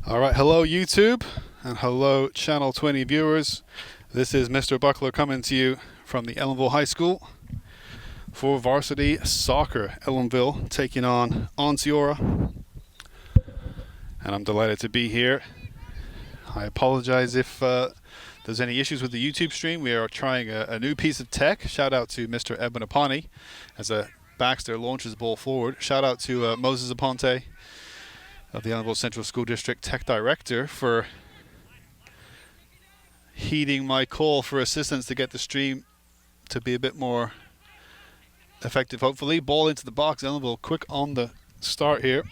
All right, hello YouTube and hello Channel 20 viewers. This is Mr. Buckler coming to you from the Ellenville High School for varsity soccer. Ellenville taking on Onteora, and I'm delighted to be here. I apologize if there's any issues with the YouTube stream. We are trying a new piece of tech. Shout out to Mr. Edwin Apani as Baxter launches the ball forward. Shout out to Moses Aponte of the Ellenville Central School District Tech Director for heeding my call for assistance to get the stream to be a bit more effective, hopefully. Ball into the box. Ellenville quick on the start here.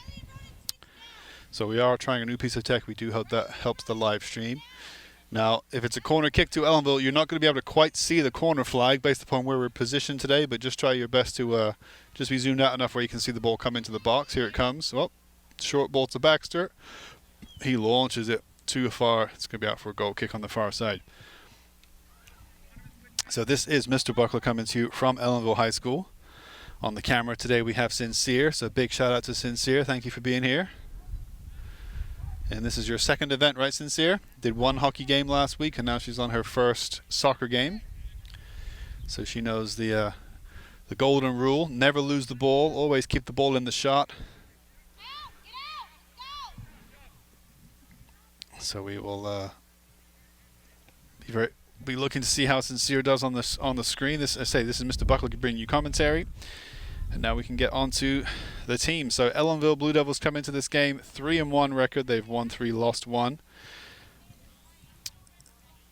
So we are trying a new piece of tech. We do hope that helps the live stream. Now, if it's a corner kick to Ellenville, you're not going to be able to quite see the corner flag based upon where we're positioned today, but just try your best to just be zoomed out enough where you can see the ball come into the box. Here it comes. Well, short ball to Baxter. He launches it too far. It's going to be out for a goal kick on the far side. So this is Mr. Buckler coming to you from Ellenville High School. On the camera today we have Sincere, so big shout out to Sincere. Thank you for being here. And this is your second event, right, Sincere? Did one hockey game last week, and now she's on her first soccer game. So she knows the golden rule: never lose the ball, always keep the ball in the shot. So we will be looking to see how Sincere does on the screen. This is Mr. Buckler bringing you commentary, and now we can get on to the team. So Ellenville Blue Devils come into this game 3-1 record. They've won 3, lost 1.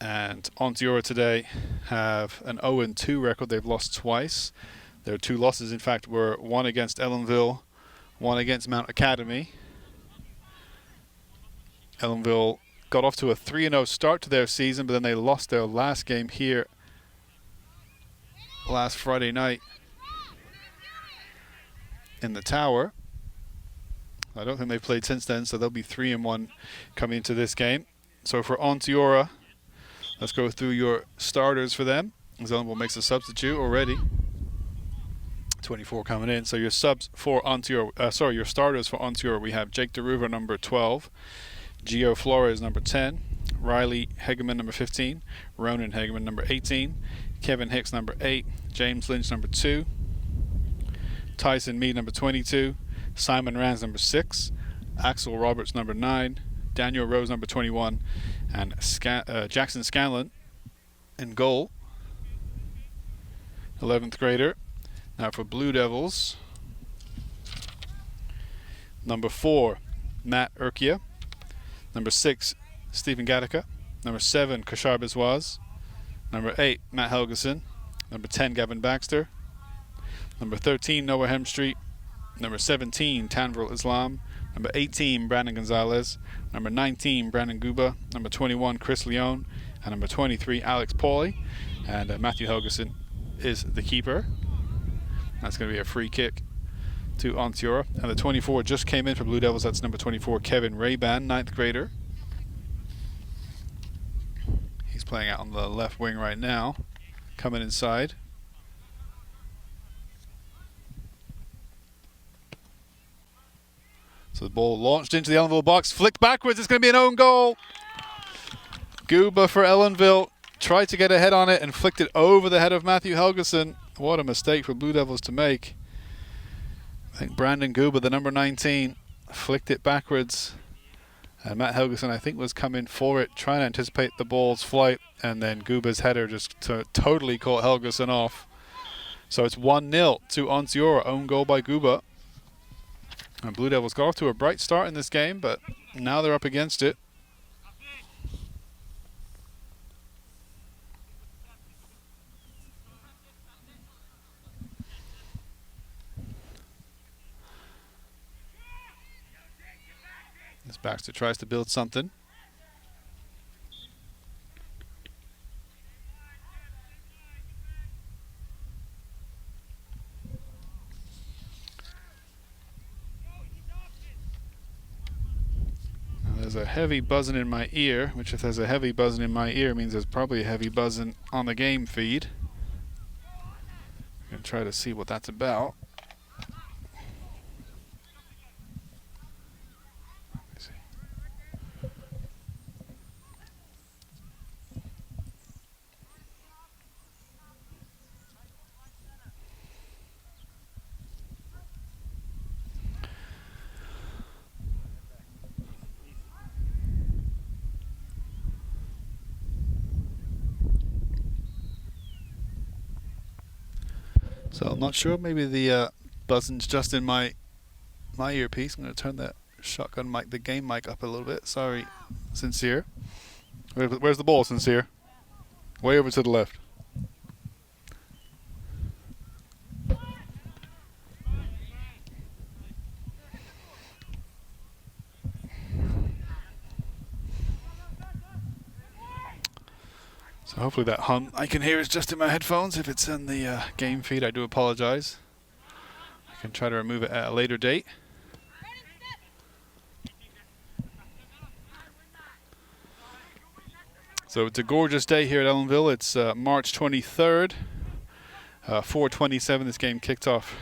And Onteora today have an 0-2 record. They've lost twice. Their 2 losses, in fact, were one against Ellenville, one against Mount Academy. Ellenville got off to a 3-0 start to their season, but then they lost their last game here last Friday night in the Tower. I don't think they've played since then, so they'll be 3-1 coming into this game. So for Onteora, let's go through your starters for them. Ellenville makes a substitute already. 24 coming in. So your subs for Onteora, your starters for Onteora, we have Jake DeRuva, number 12. Gio Flores, number 10. Riley Hegeman, number 15. Ronan Hegeman, number 18. Kevin Hicks, number 8. James Lynch, number 2. Tyson Mead, number 22. Simon Rands, number 6. Axel Roberts, number 9. Daniel Rose, number 21. And Jackson Scanlon in goal. 11th grader. Now for Blue Devils, number 4, Matt Urquia. Number 6, Stephen Gattaca. Number 7, Kashar Biswaz. Number 8, Matt Helgeson. Number 10, Gavin Baxter. Number 13, Noah Hemstreet. Number 17, Tanvir Islam. Number 18, Brandon Gonzalez. Number 19, Brandon Guba. Number 21, Chris Leone. And number 23, Alex Pauly. And Matthew Helgeson is the keeper. That's going to be a free kick to Onteora. And the 24 just came in for Blue Devils. That's number 24, Kevin Rayban, 9th grader. He's playing out on the left wing right now. Coming inside. So the ball launched into the Ellenville box, flicked backwards. It's going to be an own goal. Guba for Ellenville tried to get a head on it and flicked it over the head of Matthew Helgeson. What a mistake for Blue Devils to make. I think Brandon Guba, the number 19, flicked it backwards. And Matt Helgeson, I think, was coming for it, trying to anticipate the ball's flight. And then Guba's header just totally caught Helgeson off. So it's 1-0 to Onteora, own goal by Guba. And Blue Devils got off to a bright start in this game, but now they're up against it. As Baxter tries to build something. Now there's a heavy buzzing in my ear, which if there's a heavy buzzing in my ear means there's probably a heavy buzzing on the game feed. I'm going to try to see what that's about. So I'm not sure. Maybe the buzzing's just in my earpiece. I'm going to turn that shotgun mic, the game mic, up a little bit. Sorry, Sincere. Where's the ball, Sincere? Way over to the left. So hopefully that hum I can hear is just in my headphones. If it's in the game feed, I do apologize. I can try to remove it at a later date. So it's a gorgeous day here at Ellenville. It's March 23rd, 4:27. This game kicked off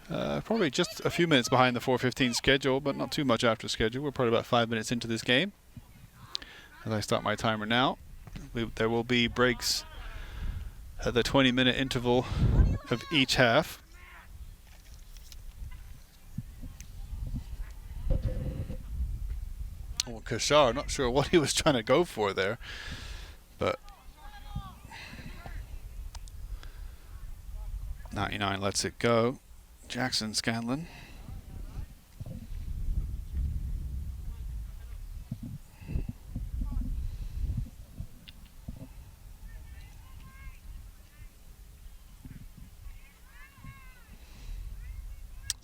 probably just a few minutes behind the 4:15 schedule, but not too much after schedule. We're probably about 5 minutes into this game. As I start my timer now, there will be breaks at the 20-minute interval of each half. Well, Kashar, not sure what he was trying to go for there, but 99 lets it go. Jackson Scanlon.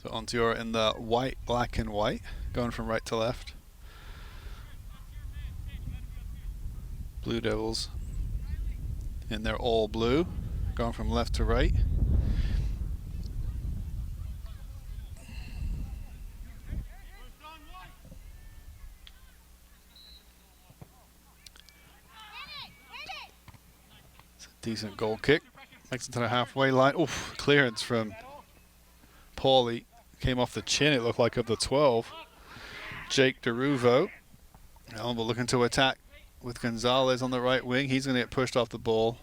So Onteora in the white, black and white, going from right to left. Blue Devils in their all blue, going from left to right. It's a decent goal kick. Makes it to the halfway line. Oof, clearance from Paulie. Came off the chin, it looked like, of the 12. Jake DeRuvo. Ellenville looking to attack with Gonzalez on the right wing. He's going to get pushed off the ball.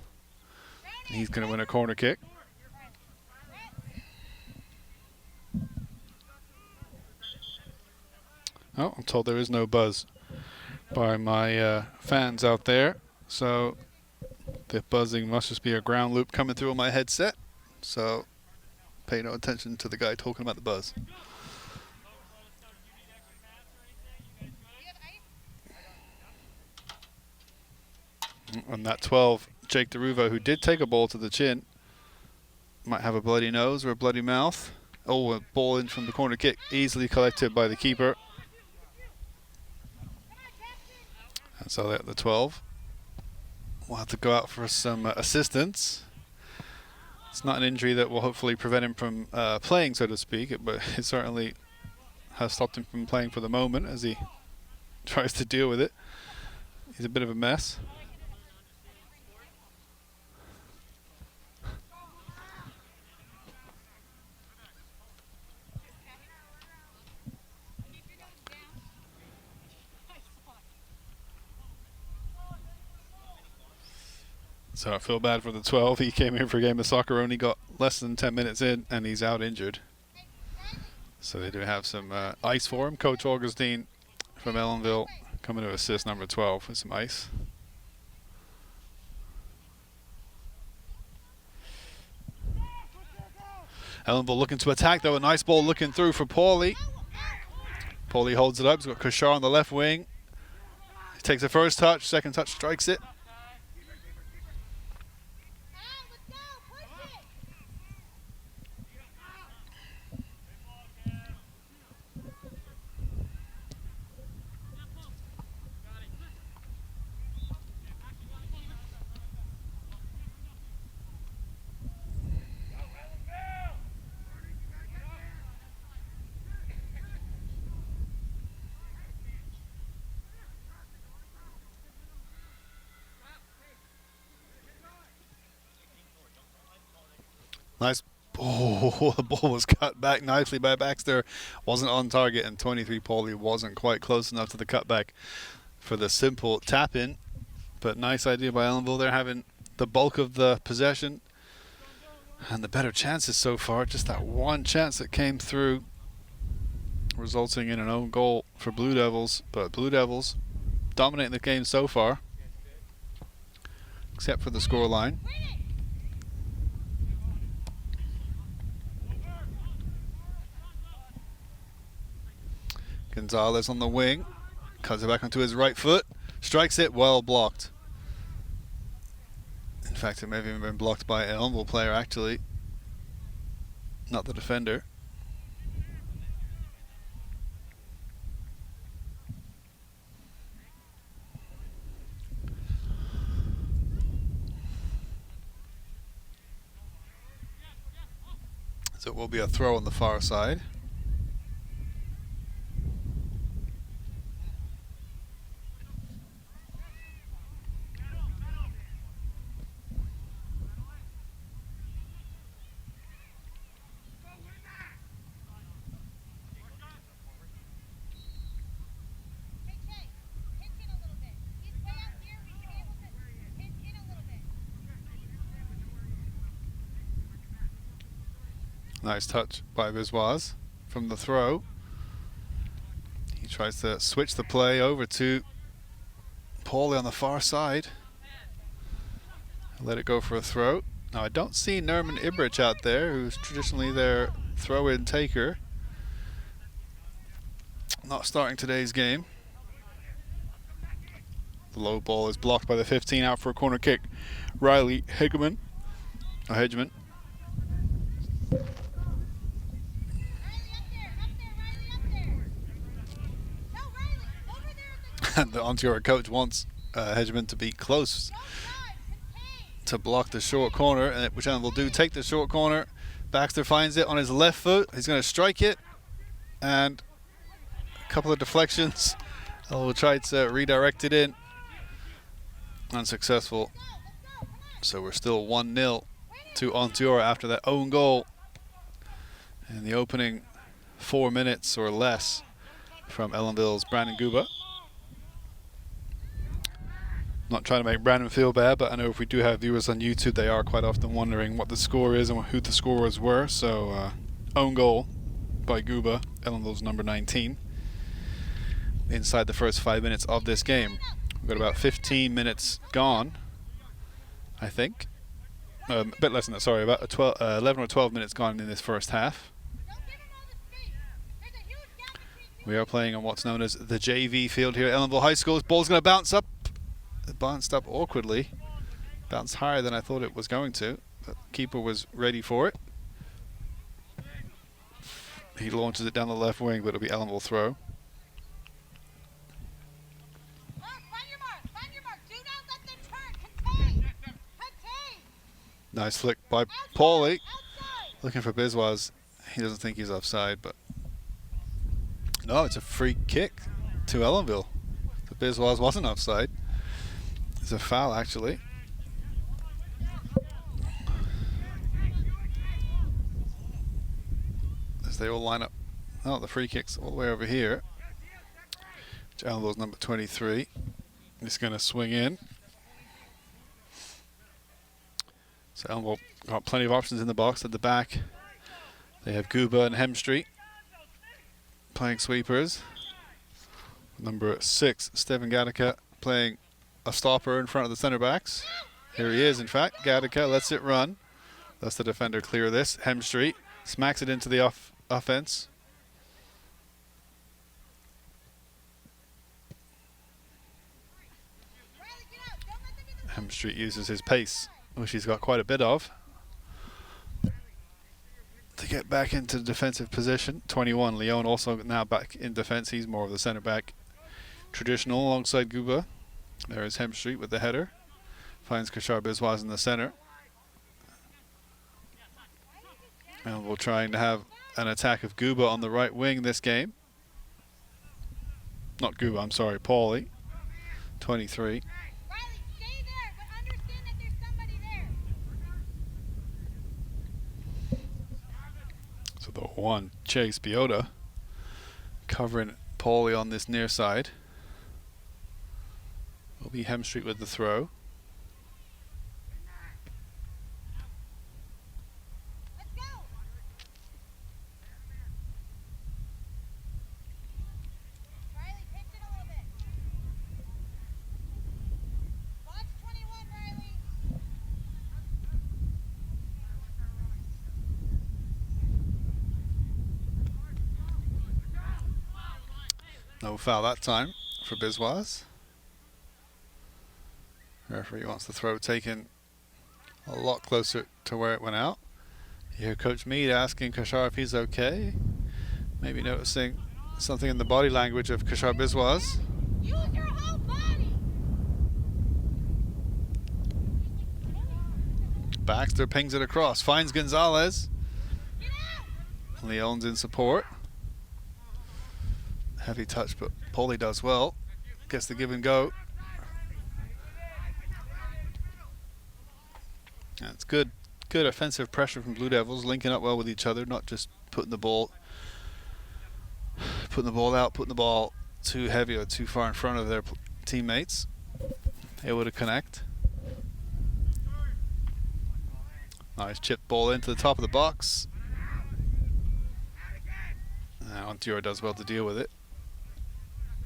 And he's going to win a corner kick. Oh, I'm told there is no buzz by my fans out there. So the buzzing must just be a ground loop coming through on my headset. So pay no attention to the guy talking about the buzz. And that 12, Jake DeRuvo, who did take a ball to the chin, might have a bloody nose or a bloody mouth. Oh, a ball in from the corner kick, easily collected by the keeper. And so the 12 will have to go out for some assistance. It's not an injury that will hopefully prevent him from playing, so to speak, but it certainly has stopped him from playing for the moment as he tries to deal with it. He's a bit of a mess. So I feel bad for the 12. He came here for a game of soccer, only got less than 10 minutes in, and he's out injured. So they do have some ice for him. Coach Augustine from Ellenville coming to assist number 12 with some ice. Ellenville looking to attack, though. A nice ball looking through for Paulie. Paulie holds it up. He's got Kashar on the left wing. He takes the first touch, second touch strikes it. Nice. Oh, the ball was cut back nicely by Baxter. Wasn't on target, and 23 Paulie wasn't quite close enough to the cutback for the simple tap in. But nice idea by Ellenville. They're having the bulk of the possession and the better chances so far. Just that one chance that came through, resulting in an own goal for Blue Devils. But Blue Devils dominating the game so far, except for the scoreline. Gonzalez on the wing. Cuts it back onto his right foot. Strikes it, well blocked. In fact, it may have even been blocked by an Ellenville player, actually. Not the defender. So it will be a throw on the far side. Nice touch by Biswas from the throw. He tries to switch the play over to Paulie on the far side. Let it go for a throw. Now I don't see Nerman Ibrich out there, who's traditionally their throw-in taker. Not starting today's game. The low ball is blocked by the 15, out for a corner kick. Riley Hedgeman. And the Onteora coach wants Hedgeman to be close to block the short corner, and which Ellenville do. Take the short corner. Baxter finds it on his left foot. He's going to strike it, and a couple of deflections. Ellenville tried to redirect it in. Unsuccessful. So we're still 1-0 to Onteora after that own goal in the opening 4 minutes or less from Ellenville's Brandon Guba. Not trying to make Brandon feel bad, but I know if we do have viewers on YouTube, they are quite often wondering what the score is and who the scorers were. So own goal by Guba, Ellenville's number 19, inside the first 5 minutes of this game. We've got about 15 minutes gone, I think. A bit less than that, sorry, about 11 or 12 minutes gone in this first half. We are playing on what's known as the JV field here at Ellenville High School. This ball's going to bounce up. It bounced up awkwardly. Bounced higher than I thought it was going to. The keeper was ready for it. He launches it down the left wing, but it'll be Ellenville throw. Nice flick by Paulie. Looking for Biswas. He doesn't think he's offside, but no, it's a free kick to Ellenville. The Biswas wasn't offside. It's a foul, actually. As they all line up. Oh, the free kick's all the way over here. Ellenville's number 23. He's going to swing in. So Ellenville got plenty of options in the box at the back. They have Guba and Hemstreet playing sweepers. Number 6, Stephen Gattaca, playing a stopper in front of the center backs. Here he is, in fact. Gattaca lets it run. Lets the defender clear this. Hemstreet smacks it into the offense. Hemstreet uses his pace, which he's got quite a bit of, to get back into defensive position. 21, Leon also now back in defense. He's more of the center back traditional alongside Guba. There is Hemstreet with the header. Finds Kashar Biswas in the center. And we're trying to have an attack of Guba on the right wing this game. Not Guba, I'm sorry, Paulie. 23. So the one, Chase Biota, covering Paulie on this near side. Will be Hemstreet with the throw. No foul that time for Biswas. Referee wants the throw taken a lot closer to where it went out. You hear Coach Mead asking Kashar if he's okay. Maybe noticing something in the body language of Kashar Biswas. Use your whole body. Baxter pings it across, finds Gonzalez. Leon's in support. Heavy touch, but Paulie does well. Gets the give and go. That's good offensive pressure from Blue Devils, linking up well with each other, not just putting the ball out, putting the ball too heavy or too far in front of their teammates. Able to connect. Nice chip ball into the top of the box. Onteora does well to deal with it.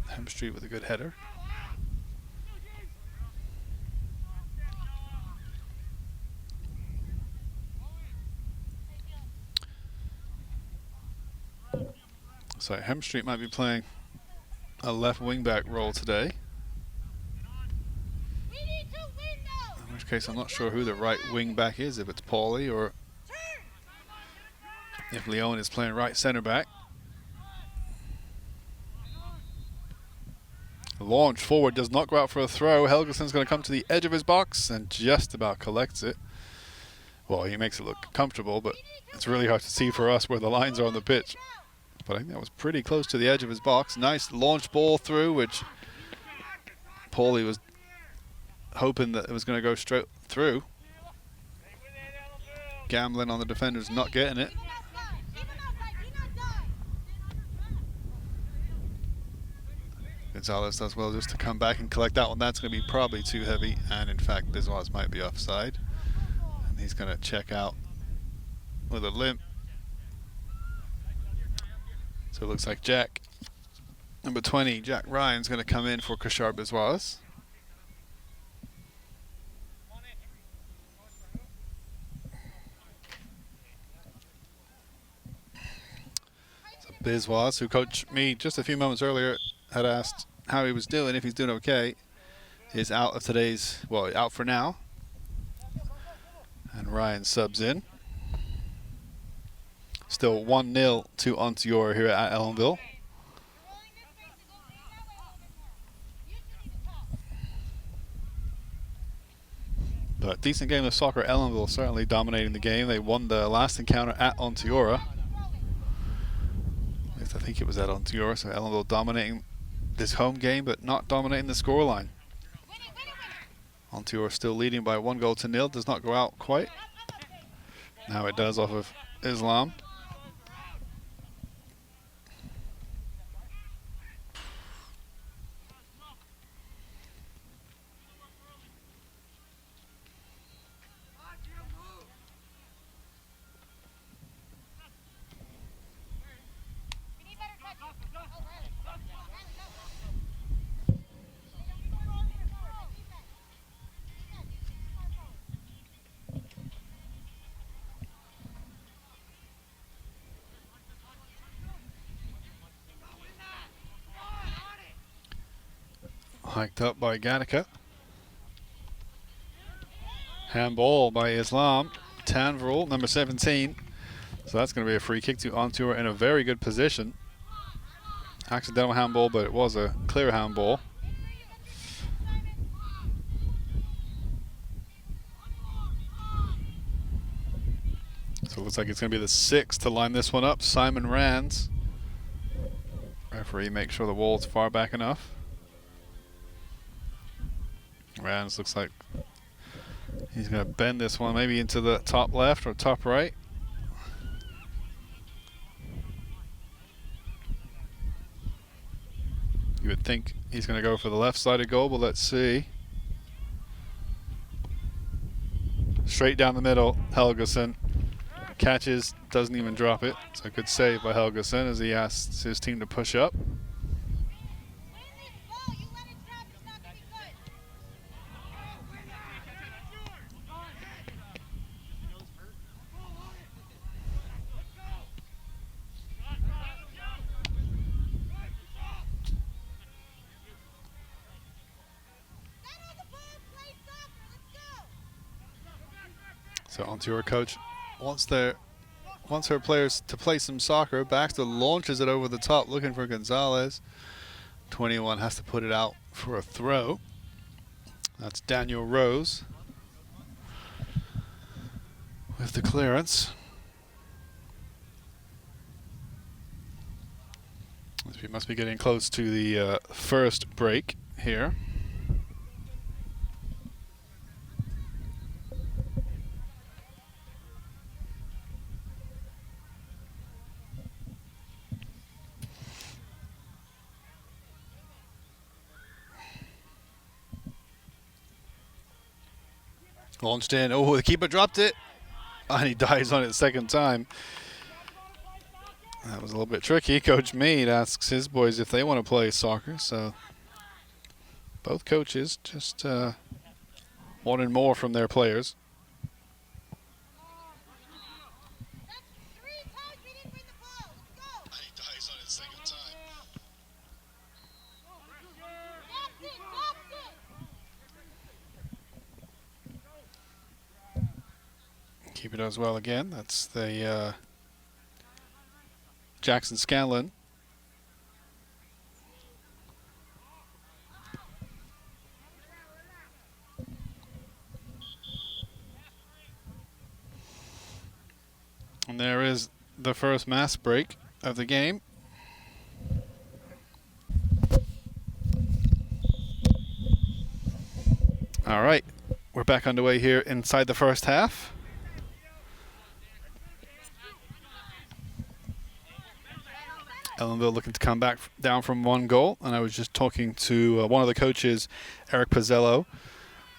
Hemstreet with a good header. So Hemstreet might be playing a left wing-back role today. In which case I'm not sure who the right wing-back is, if it's Paulie or if Leon is playing right centre-back. Launch forward, does not go out for a throw. Helgeson's going to come to the edge of his box and just about collects it. Well, he makes it look comfortable, but it's really hard to see for us where the lines are on the pitch. But I think that was pretty close to the edge of his box. Nice launch ball through, which Paulie was hoping that it was going to go straight through. Gambling on the defenders not getting it. Gonzalez does well just to come back and collect that one. That's going to be probably too heavy, and in fact Biswas might be offside. And he's going to check out with a limp. So it looks like Jack, number 20, Jack Ryan's going to come in for Kashar Biswas. So Biswas, who Coach Mead just a few moments earlier had asked how he was doing, if he's doing okay, is out of today's, well, out for now. And Ryan subs in. Still 1-0 to Onteora here at Ellenville. But decent game of soccer. Ellenville certainly dominating the game. They won the last encounter at Onteora. At least I think it was at Onteora. So Ellenville dominating this home game, but not dominating the scoreline. Onteora still leading by 1-0. Does not go out quite. Now it does off of Islam. Hiked up by Gattaca. Handball by Islam. Tanverl, number 17. So that's going to be a free kick to Onteora in a very good position. Accidental handball, but it was a clear handball. So it looks like it's going to be the 6th to line this one up. Simon Rands. Referee makes sure the wall's far back enough. Rands looks like he's going to bend this one maybe into the top left or top right. You would think he's going to go for the left-sided goal, but let's see. Straight down the middle, Helgeson catches, doesn't even drop it. So a good save by Helgeson as he asks his team to push up. So Onteora coach wants her players to play some soccer. Baxter launches it over the top looking for Gonzalez. 21 has to put it out for a throw. That's Daniel Rose with the clearance. We must be getting close to the first break here. Launched in. Oh, the keeper dropped it. And he dives on it the second time. That was a little bit tricky. Coach Meade asks his boys if they want to play soccer. So both coaches just wanted more from their players. Keeper does well again. That's the Jackson Scanlon. And there is the first mass break of the game. All right, we're back underway here inside the first half. Ellenville looking to come back down from 1 goal, and I was just talking to one of the coaches, Eric Pizzello.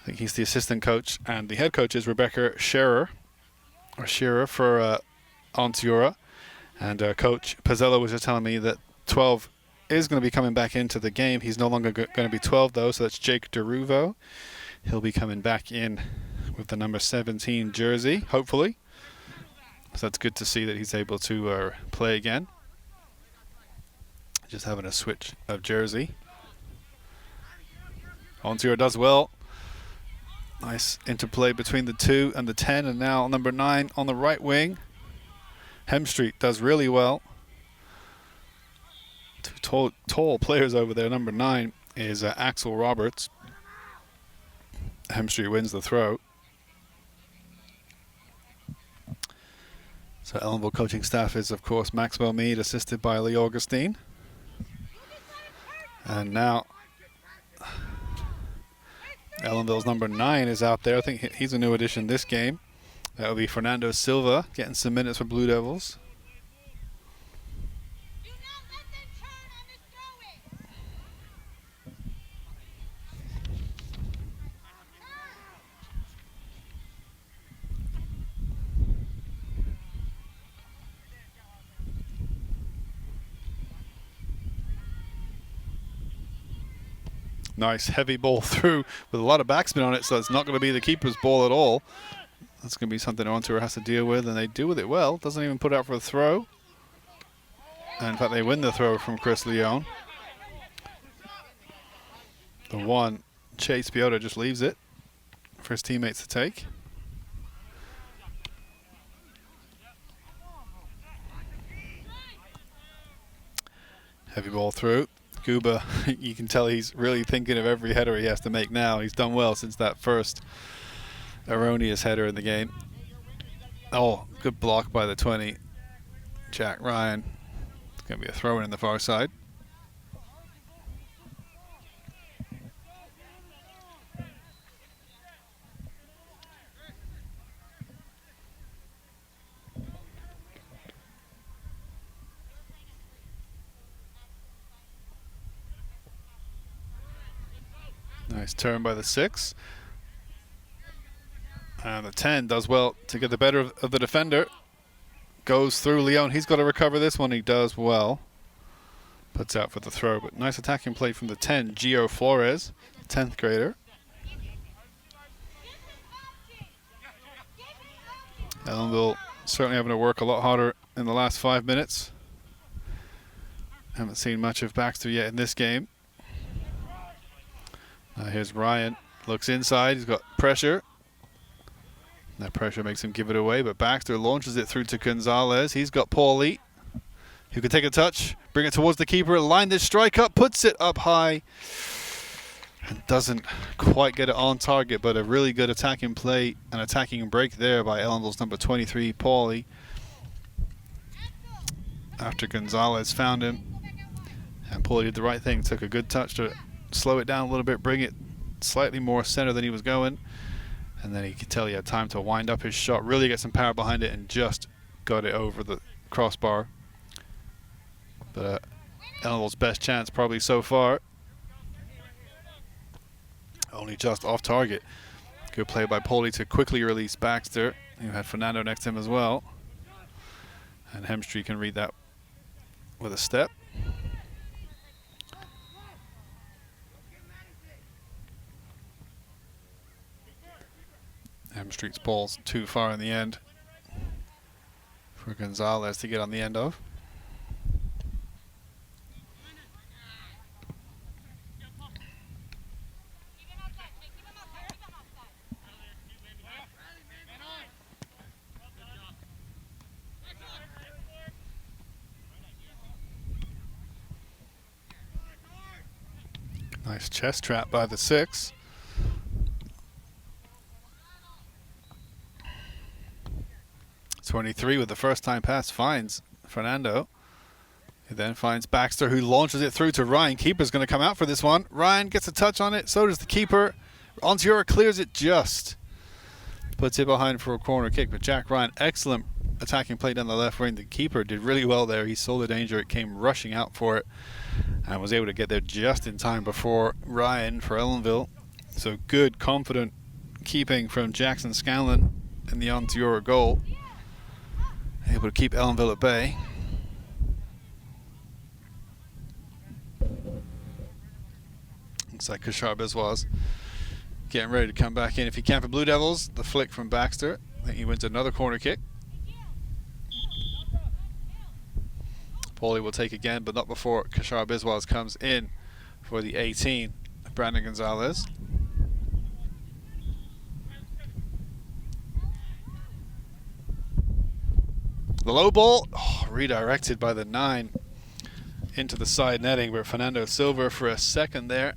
I think he's the assistant coach, and the head coach is Rebecca Scherer for Onteora. And Coach Pizzello was just telling me that 12 is going to be coming back into the game. He's no longer going to be 12 though, so that's Jake DeRuvo. He'll be coming back in with the number 17 jersey, hopefully. So that's good to see that he's able to play again. Just having a switch of jersey. Onteora does well. Nice interplay between the 2 and the 10, and now number 9 on the right wing. Hemstreet does really well. 2 tall players over there. Number 9 is Axel Roberts. Hemstreet wins the throw. So Ellenville coaching staff is, of course, Maxwell Meade, assisted by Lee Augustine. And now Ellenville's number 9 is out there. I think he's a new addition this game. That will be Fernando Silva getting some minutes for Blue Devils. Do not let them turn on this throw-in. Nice heavy ball through with a lot of backspin on it, so it's not going to be the keeper's ball at all. That's going to be something Onteora has to deal with, and they deal with it well. Doesn't even put out for a throw. And in fact, they win the throw from Chris Leone. The 1, Chase Piota, just leaves it for his teammates to take. Heavy ball through. Guba, you can tell he's really thinking of every header he has to make now. He's done well since that first erroneous header in the game. Oh, good block by the 20. Jack Ryan. It's going to be a throw-in on the far side. Nice turn by the 6. And the 10 does well to get the better of the defender. Goes through Leone. He's got to recover this one. He does well. Puts out for the throw. But nice attacking play from the 10, Gio Flores, 10th grader. Ellenville certainly having to work a lot harder in the last 5 minutes. Haven't seen much of Baxter yet in this game. Here's Ryan. Looks inside. He's got pressure. That pressure makes him give it away, but Baxter launches it through to Gonzalez. He's got Paulie, who can take a touch, bring it towards the keeper, line this strike up, puts it up high, and doesn't quite get it on target, but a really good attacking play and attacking break there by Ellenville's number 23, Paulie. After Gonzalez found him, and Paulie did the right thing, took a good touch to slow it down a little bit, bring it slightly more center than he was going, and then he could tell he had time to wind up his shot, really get some power behind it, and just got it over the crossbar. But Ellenville's best chance probably so far. Only just off target. Good play by Paulie to quickly release Baxter, who had Fernando next to him as well. And Hemstreet can read that with a step. Hemstreet's ball's too far in the end for Gonzalez to get on the end of. Nice chest trap by the 6. .23 with the first time pass finds Fernando. He then finds Baxter, who launches it through to Ryan. Keeper's going to come out for this one. Ryan gets a touch on it, so does the keeper. Onteora clears it just. Puts it behind for a corner kick, but Jack Ryan, excellent attacking play down the left wing. The keeper did really well there. He saw the danger, it came rushing out for it, and was able to get there just in time before Ryan for Ellenville. So good, confident keeping from Jackson Scanlon in the Onteora goal. Able to keep Ellenville at bay. Looks like Kashar Biswas getting ready to come back in if he can for Blue Devils. The flick from Baxter. I think he wins another corner kick. Paulie will take again, but not before Kashar Biswas comes in for the 18, Brandon Gonzalez. The low ball, redirected by the 9 into the side netting, where Fernando Silva for a second there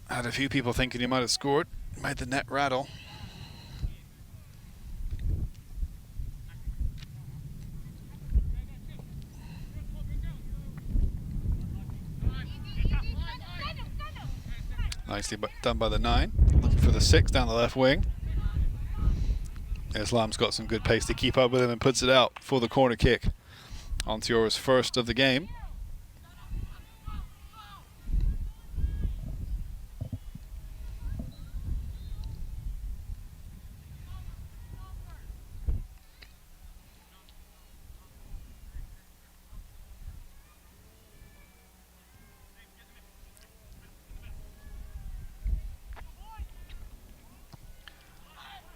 had a few people thinking he might have scored, made the net rattle. Nicely done by the 9, looking for the 6 down the left wing. Islam's got some good pace to keep up with him and puts it out for the corner kick. Onteora's first of the game.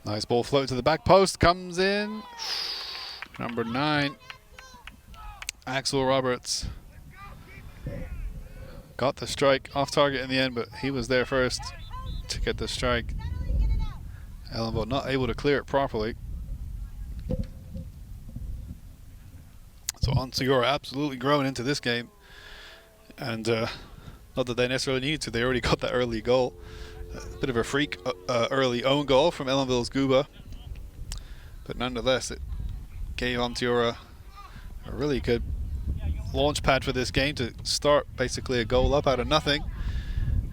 Nice ball float to the back post, comes in. Number 9, Axel Roberts. Got the strike off target in the end, but he was there first to get the strike. Ellenville not able to clear it properly. So Onteora absolutely growing into this game. And not that they necessarily needed to, they already got that early goal. A bit of a freak early own goal from Ellenville's Guba, but nonetheless it gave Onteora a really good launch pad for this game to start basically a goal up out of nothing.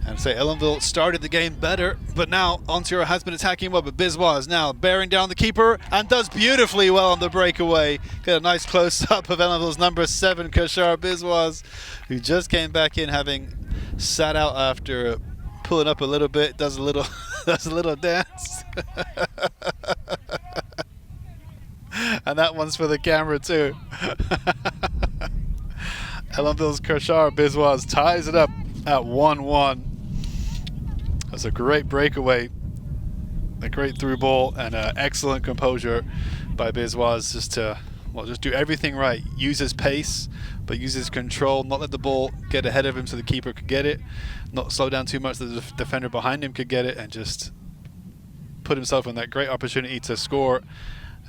And say Ellenville started the game better, but now Onteora has been attacking well, but Biswas now bearing down the keeper and does beautifully well on the breakaway. Get a nice close-up of Ellenville's number 7, Kashar Biswas, who just came back in having sat out after pulling up a little bit, does a little does a little dance. And that one's for the camera too. Ellenville's Kashar Biswas ties it up at 1-1. That's a great breakaway, a great through ball, and excellent composure by Biswas just to just do everything right. Use his pace, but use his control, not let the ball get ahead of him so the keeper could get it, not slow down too much so the defender behind him could get it, and just put himself in that great opportunity to score,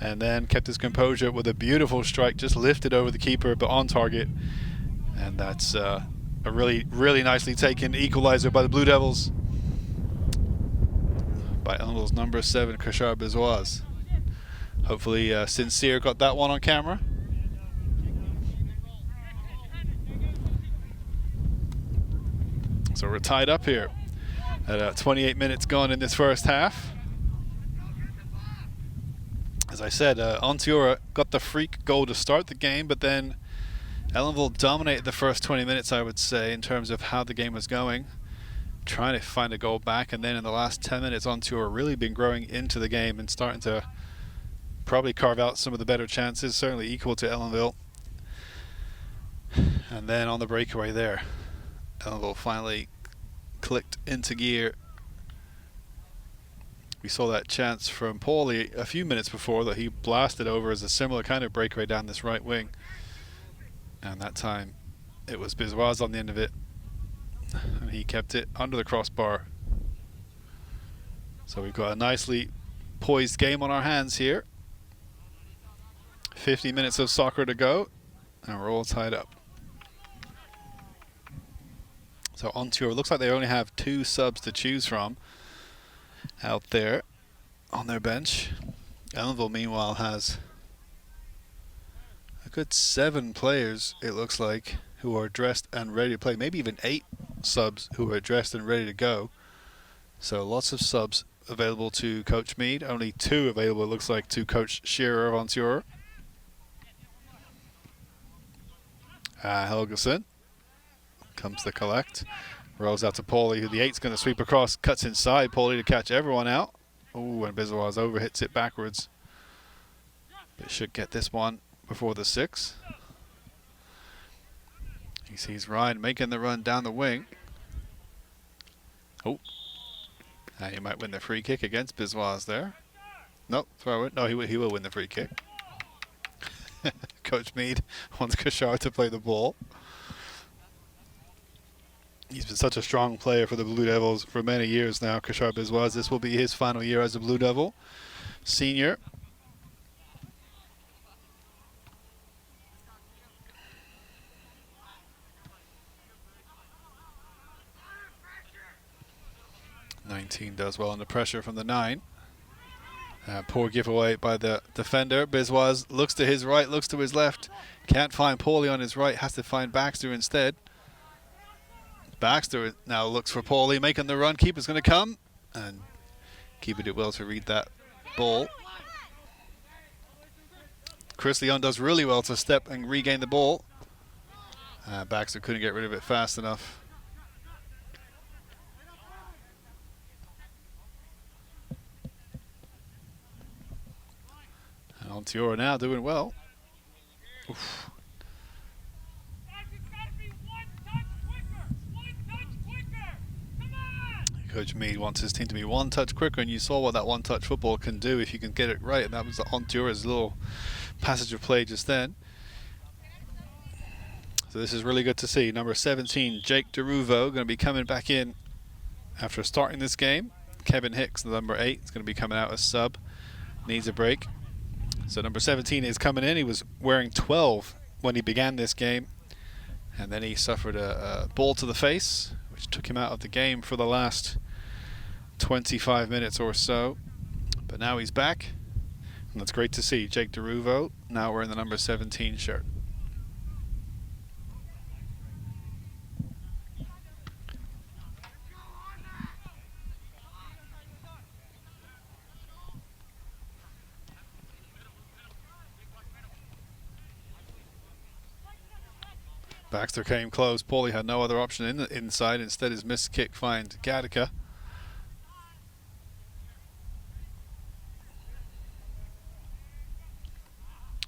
and then kept his composure with a beautiful strike, just lifted over the keeper but on target. And that's a really nicely taken equalizer by the Blue Devils, by Ellenville's number 7, Kashar Bizwaz. Hopefully Sincere got that one on camera. So we're tied up here at 28 minutes gone in this first half. As I said, Onteora got the freak goal to start the game, but then Ellenville dominated the first 20 minutes, I would say, in terms of how the game was going, trying to find a goal back. And then in the last 10 minutes, Onteora really been growing into the game and starting to probably carve out some of the better chances, certainly equal to Ellenville. And then on the breakaway there, Ellenville finally clicked into gear. We saw that chance from Paulie a few minutes before that he blasted over as a similar kind of breakaway down this right wing. And that time it was Bizwaz on the end of it, and he kept it under the crossbar. So we've got a nicely poised game on our hands here. 50 minutes of soccer to go, and we're all tied up. So Onteora, looks like they only have 2 subs to choose from out there on their bench. Ellenville, meanwhile, has a good 7 players, it looks like, who are dressed and ready to play. Maybe even 8 subs who are dressed and ready to go. So lots of subs available to Coach Mead. Only 2 available, it looks like, to Coach Shearer of Onteora. Helgeson comes the collect. Rolls out to Paulie, who the 8's going to sweep across. Cuts inside Paulie to catch everyone out. Oh, and Bizwaz over hits it backwards. But should get this one before the 6. He sees Ryan making the run down the wing. Oh, he might win the free kick against Bizwaz there. Nope, throw it. No, he will win the free kick. Coach Mead wants Kashar to play the ball. He's been such a strong player for the Blue Devils for many years now, Kashar Bizwaz. This will be his final year as a Blue Devil senior. (19) does well under pressure from the 9. Poor giveaway by the defender. Bizwaz looks to his right, looks to his left. Can't find Paulie on his right, has to find Baxter instead. Baxter now looks for Paulie, making the run. Keeper's going to come, and keeper did well to read that ball. Chris Leon does really well to step and regain the ball. Baxter couldn't get rid of it fast enough. And Onteora now doing well. Oof. Coach Mead wants his team to be 1 touch quicker, and you saw what that 1-touch football can do if you can get it right, and that was Onteora's little passage of play just then. So this is really good to see. Number 17, Jake Deruvo, going to be coming back in after starting this game. Kevin Hicks, the number 8, is going to be coming out as sub. Needs a break. So number 17 is coming in. He was wearing 12 when he began this game, and then he suffered a ball to the face, which took him out of the game for the last 25 minutes or so. But now he's back, and that's great to see. Jake Deruvo now wearing the number 17 shirt. Baxter came close. Paulie had no other option in the inside. Instead, his missed kick finds Gattaca.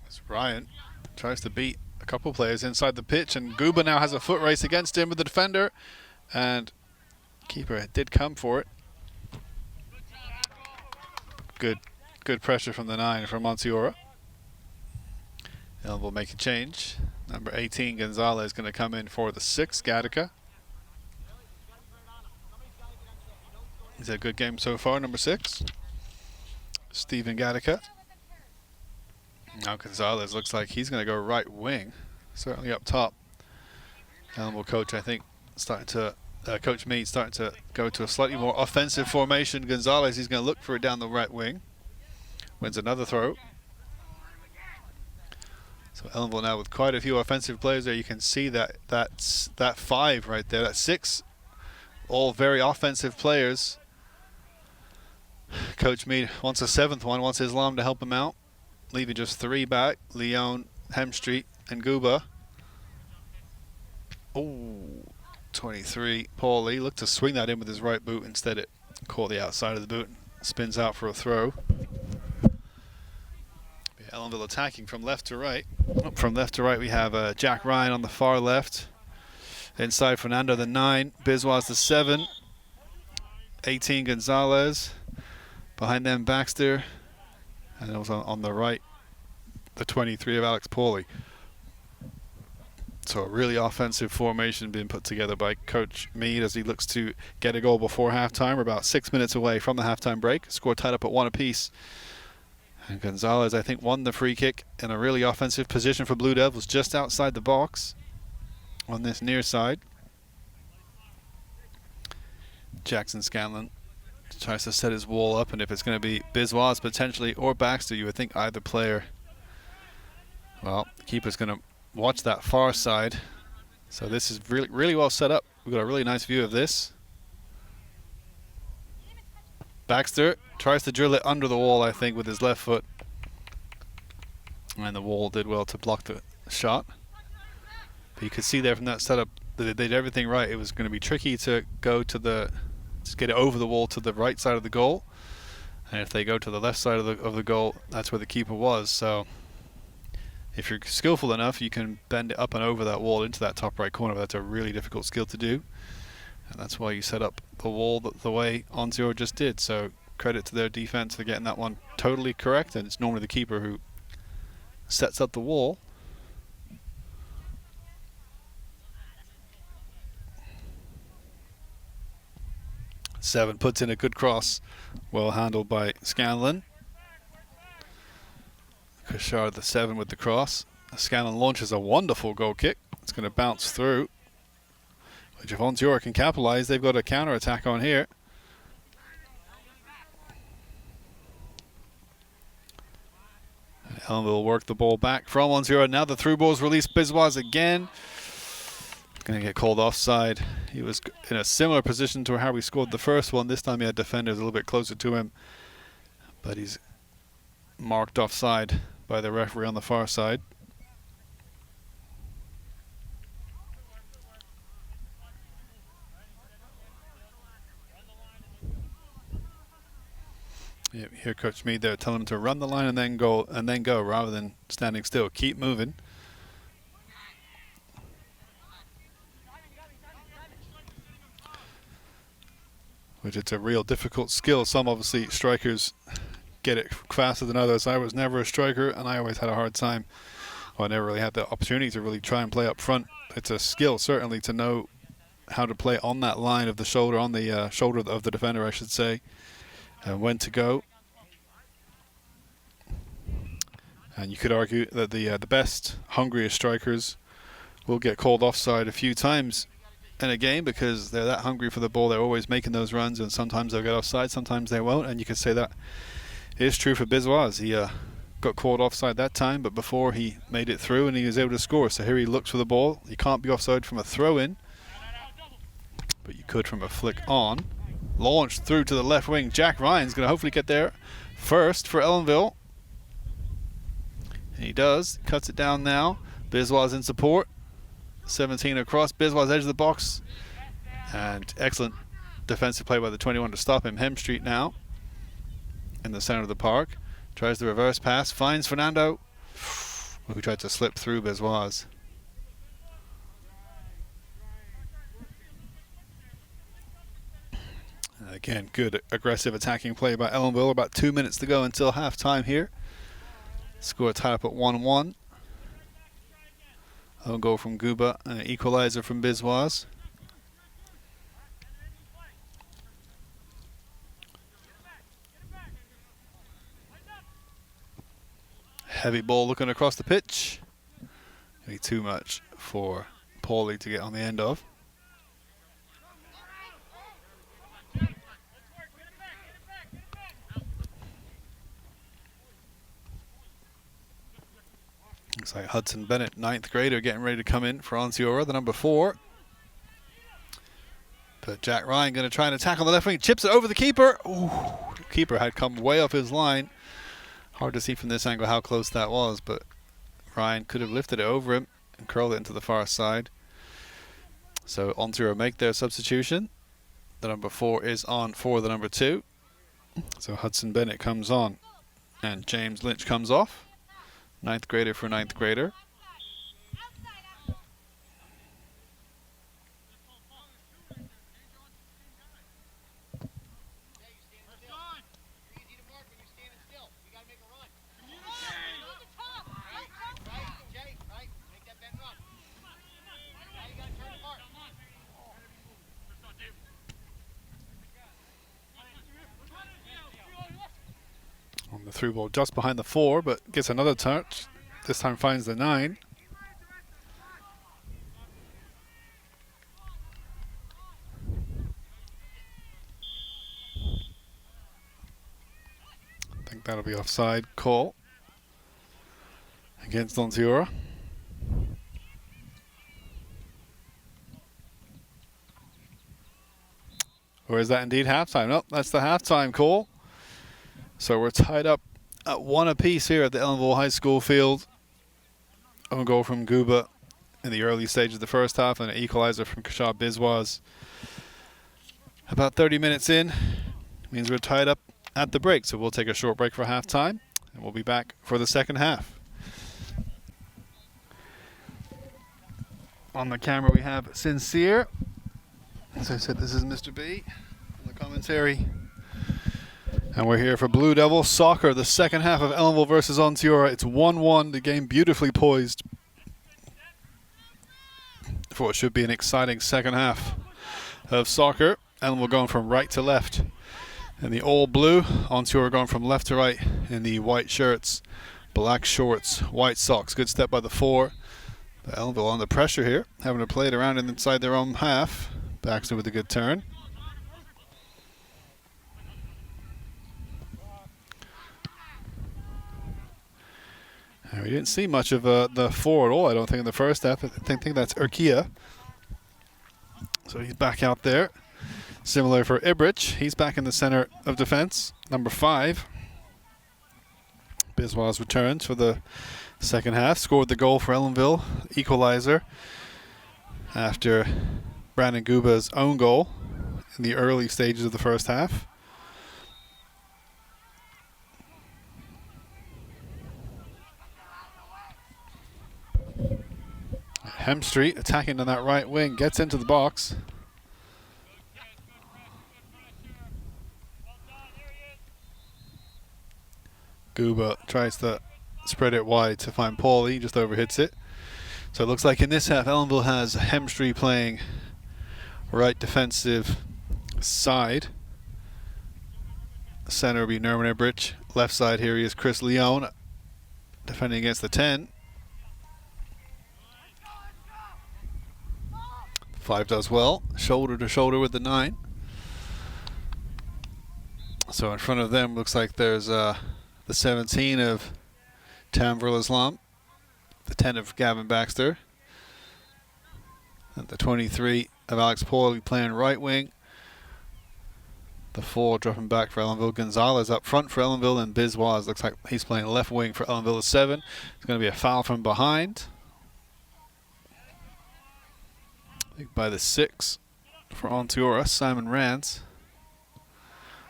As Ryan tries to beat a couple players inside the pitch, and Guba now has a foot race against him with the defender, and keeper did come for it. Good pressure from the 9 from Onteora. Ellenville make a change. Number 18, Gonzalez, is going to come in for the 6, Gattaca. He's had a good game so far, number 6. Stephen Gattaca. Now Gonzalez looks like he's going to go right wing, certainly up top. Ellenville coach, I think, Coach Meade starting to go to a slightly more offensive formation. Gonzalez, he's going to look for it down the right wing. Wins another throw. So Ellenville now with quite a few offensive players there. You can see that's that 5 right there, that's 6, all very offensive players. Coach Meade wants a 7th one, wants Islam to help him out, leaving just 3 back: Leon, Hemstreet, and Guba. Oh, 23. Paul Lee looked to swing that in with his right boot. Instead, it caught the outside of the boot. Spins out for a throw. Ellenville attacking from left to right. From left to right, we have Jack Ryan on the far left. Inside, Fernando, the 9. Biswas, the 7. 18, Gonzalez. Behind them, Baxter. And it was on the right, the 23 of Alex Pauly. So a really offensive formation being put together by Coach Meade as he looks to get a goal before halftime. We're about 6 minutes away from the halftime break. Score tied up at 1 apiece. And Gonzalez, I think, won the free kick in a really offensive position for Blue Devils, just outside the box on this near side. Jackson Scanlon tries to set his wall up, and if it's going to be Biswas potentially or Baxter, you would think either player. Well, the keeper's going to watch that far side. So this is really, really well set up. We've got a really nice view of this. Baxter tries to drill it under the wall, I think, with his left foot. And the wall did well to block the shot. But you could see there from that setup that they did everything right. It was going to be tricky to go to just get it over the wall to the right side of the goal. And if they go to the left side of the goal, that's where the keeper was. So if you're skillful enough, you can bend it up and over that wall into that top right corner. But that's a really difficult skill to do. And that's why you set up the wall the way Onteora just did. So credit to their defense for getting that one totally correct. And it's normally the keeper who sets up the wall. Seven puts in a good cross. Well handled by Scanlon. Kashar, the 7, with the cross. Scanlon launches a wonderful goal kick. It's going to bounce through, which if Onteora can capitalize, they've got a counter-attack on here. Ellenville will work the ball back from Onteora. Now the through ball's released. Biswas again. Going to get called offside. He was in a similar position to how we scored the first one. This time he had defenders a little bit closer to him. But he's marked offside by the referee on the far side. Yeah, here Coach Meade there telling him to run the line and then go rather than standing still. Keep moving. Which it's a real difficult skill. Some obviously strikers get it faster than others. I was never a striker and I always had a hard time. Well, I never really had the opportunity to really try and play up front. It's a skill certainly to know how to play on that line of the shoulder, on the shoulder of the defender, I should say, and when to go. And you could argue that the best, hungriest strikers will get called offside a few times in a game because they're that hungry for the ball. They're always making those runs, and sometimes they'll get offside, sometimes they won't. And you could say that is true for Biswas. He got called offside that time, but before he made it through and he was able to score. So here he looks for the ball. You can't be offside from a throw-in, but you could from a flick on. Launched through to the left wing. Jack Ryan's going to hopefully get there first for Ellenville. And he does. Cuts it down now. Biswas in support. 17 across. Biswas edge of the box. And excellent defensive play by the 21 to stop him. Hemstreet now in the center of the park. Tries the reverse pass. Finds Fernando, who tried to slip through Biswas. Again, good aggressive attacking play by Ellenville. About 2 minutes to go until halftime here. Score tied up at 1-1. Own goal from Guba, an equalizer from Biswas. Heavy ball looking across the pitch. Maybe too much for Paulie to get on the end of. Looks like Hudson Bennett, 9th grader, getting ready to come in for Onteora, the number 4. But Jack Ryan going to try and tackle the left wing. Chips it over the keeper. Ooh, the keeper had come way off his line. Hard to see from this angle how close that was, but Ryan could have lifted it over him and curled it into the far side. So Onteora make their substitution. The number 4 is on for the number 2. So Hudson Bennett comes on and James Lynch comes off. 9th grader for 9th grader. On the through ball just behind the 4, but gets another touch. This time finds the 9. I think that'll be offside call against Onteora. Or is that indeed halftime? Nope, that's the halftime call. So we're tied up at 1 apiece here at the Ellenville High School field. Own goal from Guba in the early stage of the first half and an equalizer from Kashab Bizwaz. About 30 minutes in means we're tied up at the break. So we'll take a short break for halftime and we'll be back for the second half. On the camera we have Sincere. As I said, this is Mr. B on the commentary. And we're here for Blue Devil Soccer, the second half of Ellenville versus Onteora. It's 1-1, the game beautifully poised for what should be an exciting second half of soccer. Ellenville going from right to left in the all blue. Onteora going from left to right in the white shirts, black shorts, white socks. Good step by the 4. But Ellenville under pressure here, having to play it around inside their own half. Baxter with a good turn. And we didn't see much of the 4 at all, I don't think, in the first half. I think that's Urquia. So he's back out there. Similar for Ibrich. He's back in the center of defense. Number 5. Bizwaz returns for the second half. Scored the goal for Ellenville. Equalizer after Brandon Guba's own goal in the early stages of the first half. Hemstreet attacking on that right wing, gets into the box. Guba tries to spread it wide to find Paulie, just overhits it. So it looks like in this half, Ellenville has Hemstreet playing right defensive side. Center will be Nerman Ibrich. Left side here he is Chris Leone, defending against the 10. 5 does well, shoulder to shoulder with the 9. So in front of them looks like there's the 17 of Tamverl Islam, the 10 of Gavin Baxter, and the 23 of Alex Paulie playing right wing. The 4 dropping back for Ellenville. Gonzalez up front for Ellenville, and Bizwaz looks like he's playing left wing for Ellenville. The 7. It's going to be a foul from behind. I think by the 6 for Onteora, Simon Rance.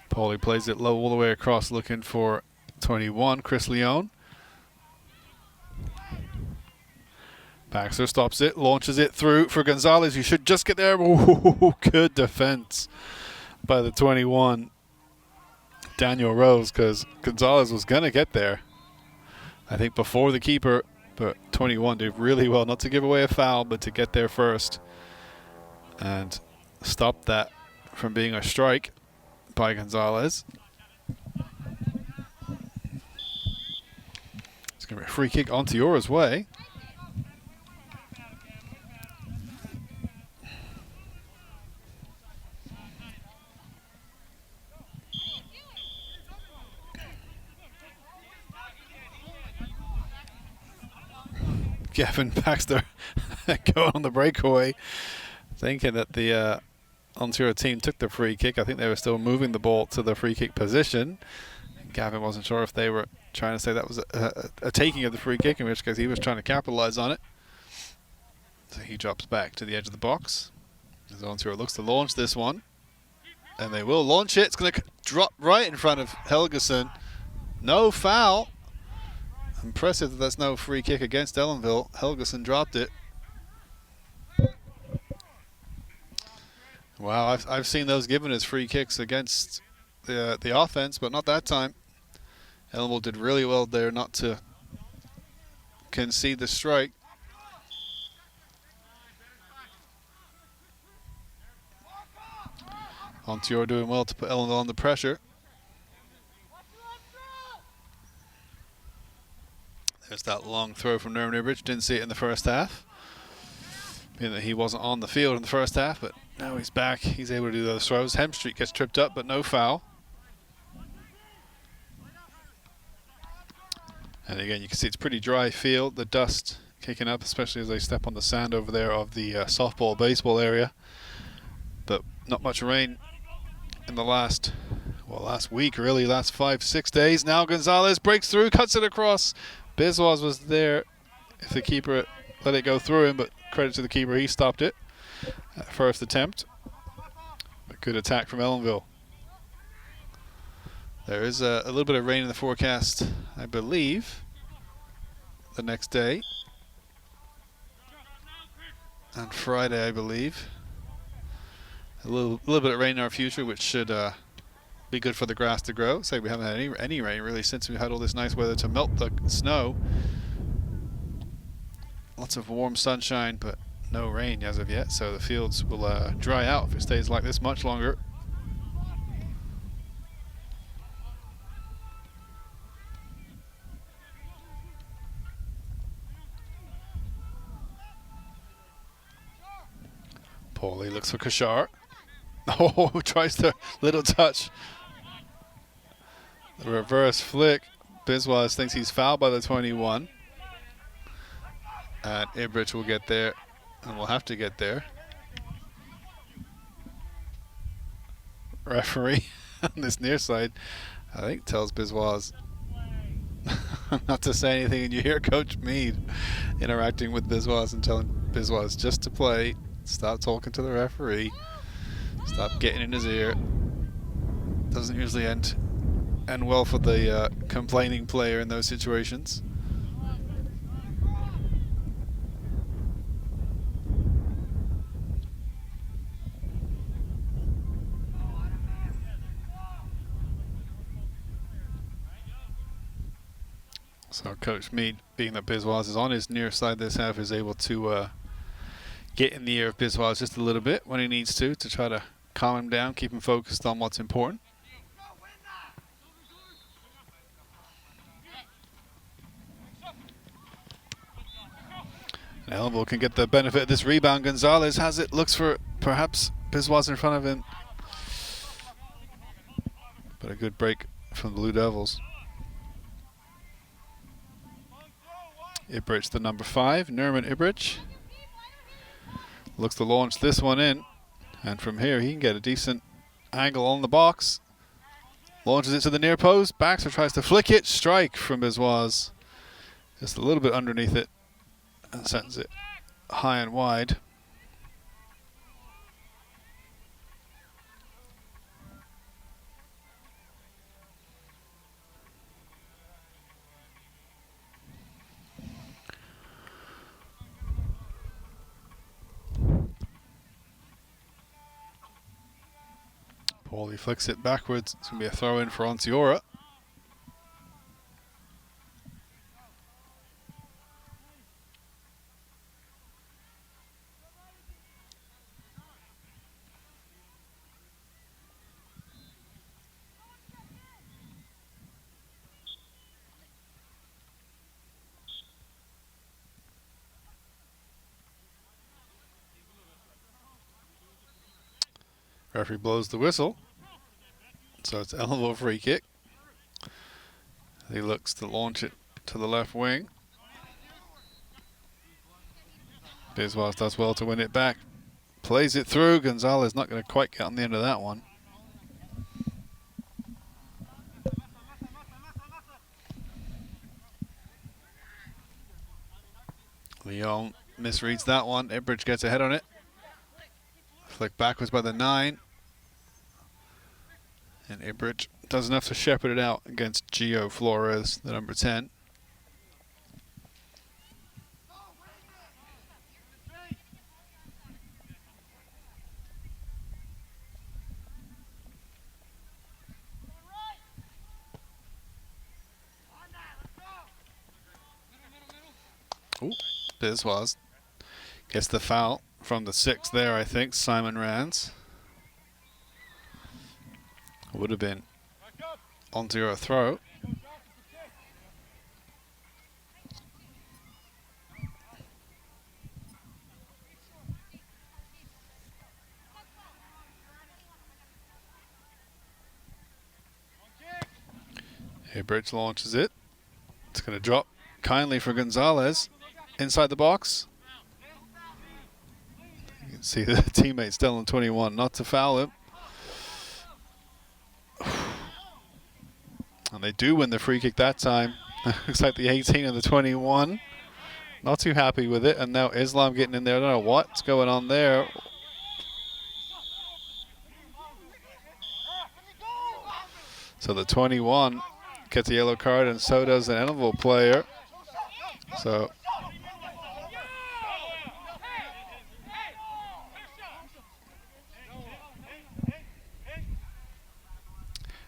Paulie plays it low all the way across, looking for 21, Chris Leone. Baxter stops it, launches it through for Gonzalez. You should just get there. Ooh, good defense by the 21, Daniel Rose, because Gonzalez was going to get there, I think, before the keeper. But 21 did really well, not to give away a foul, but to get there first and stop that from being a strike by Gonzalez. It's going to be a free kick Onteora's way. Gavin Baxter going on the breakaway, thinking that the Onteora team took the free kick. I think they were still moving the ball to the free kick position. Gavin wasn't sure if they were trying to say that was a taking of the free kick, in which case he was trying to capitalize on it. So he drops back to the edge of the box. As Onteora looks to launch this one. And they will launch it. It's going to drop right in front of Helgeson. No foul. Impressive that that's no free kick against Ellenville. Helgeson dropped it. Wow, I've seen those given as free kicks against the offense, but not that time. Ellenville did really well there not to concede the strike. Onteora doing well to put Ellenville under pressure. There's that long throw from Nerman Ibrich. Didn't see it in the first half, being that he wasn't on the field in the first half, but now he's back. He's able to do those throws. Hemstreet gets tripped up, but no foul. And again, you can see it's pretty dry field. The dust kicking up, especially as they step on the sand over there of the softball, baseball area. But not much rain in the last week, really, last 5-6 days. Now Gonzalez breaks through, cuts it across. Biswas was there if the keeper let it go through him, but credit to the keeper, he stopped it at first attempt. A good attack from Ellenville. There is a little bit of rain in the forecast, I believe, the next day. On Friday, I believe. A little bit of rain in our future, which should be good for the grass to grow. Say we haven't had any rain really since we had all this nice weather to melt the snow. Lots of warm sunshine, but no rain as of yet, so the fields will dry out if it stays like this much longer. Paulie looks for Kashar. Oh, tries to little touch. The reverse flick. Biswas thinks he's fouled by the 21. And Ibrich will get there, and will have to get there. Referee on this near side, I think, tells Biswas not to say anything, and you hear Coach Mead interacting with Biswas and telling Biswas just to play, stop talking to the referee, stop getting in his ear. Doesn't usually end well for the complaining player in those situations. So Coach Mead, being that Biswas is on his near side this half, is able to get in the ear of Biswas just a little bit when he needs to try to calm him down, keep him focused on what's important. And Ellenville can get the benefit of this rebound. Gonzalez has it, looks for perhaps Biswas in front of him. But a good break from the Blue Devils. Ibrich, the number 5, Nerman Ibrich. Looks to launch this one in. And from here, he can get a decent angle on the box. Launches it to the near post. Baxter tries to flick it. Strike from Biswas. Just a little bit underneath it. And sends it high and wide. Paulie flicks it backwards. It's going to be a throw in for Onteora. Referee blows the whistle. So it's Ellenville free kick. He looks to launch it to the left wing. Biswas does well to win it back. Plays it through. Gonzalez not going to quite get on the end of that one. Leon misreads that one. Ibridge gets ahead on it. Flick backwards by the 9. And Ibridge does enough to shepherd it out against Gio Flores, the number 10. Ooh, Biswas gets the foul from the 6 there, I think, Simon Rands. Would have been Onteora throw. Ibridge launches it. It's going to drop kindly for Gonzalez inside the box. You can see the teammate still on 21, not to foul him. And they do win the free kick that time. Looks like the 18 and the 21. Not too happy with it. And now Islam getting in there. I don't know what's going on there. So the 21 gets a yellow card, and so does an Ellenville player. So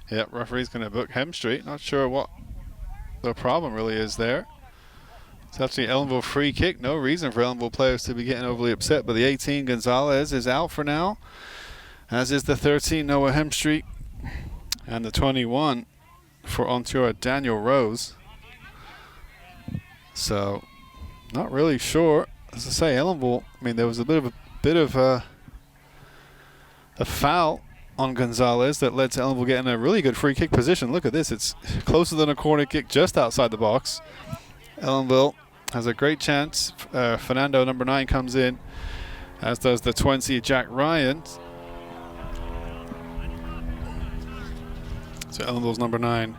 yeah, referee's going to book Hemstreet. Not sure what the problem really is there. It's actually Ellenville free kick. No reason for Ellenville players to be getting overly upset, but the 18, Gonzalez, is out for now, as is the 13, Noah Hemstreet, and the 21 for Onteora, Daniel Rose. So, not really sure. As I say, Ellenville, I mean, there was a bit of a foul on Gonzalez that led to Ellenville getting a really good free kick position. Look at this. It's closer than a corner kick, just outside the box. Ellenville has a great chance. Fernando, number 9, comes in, as does the 20, Jack Ryan. So Ellenville's number 9.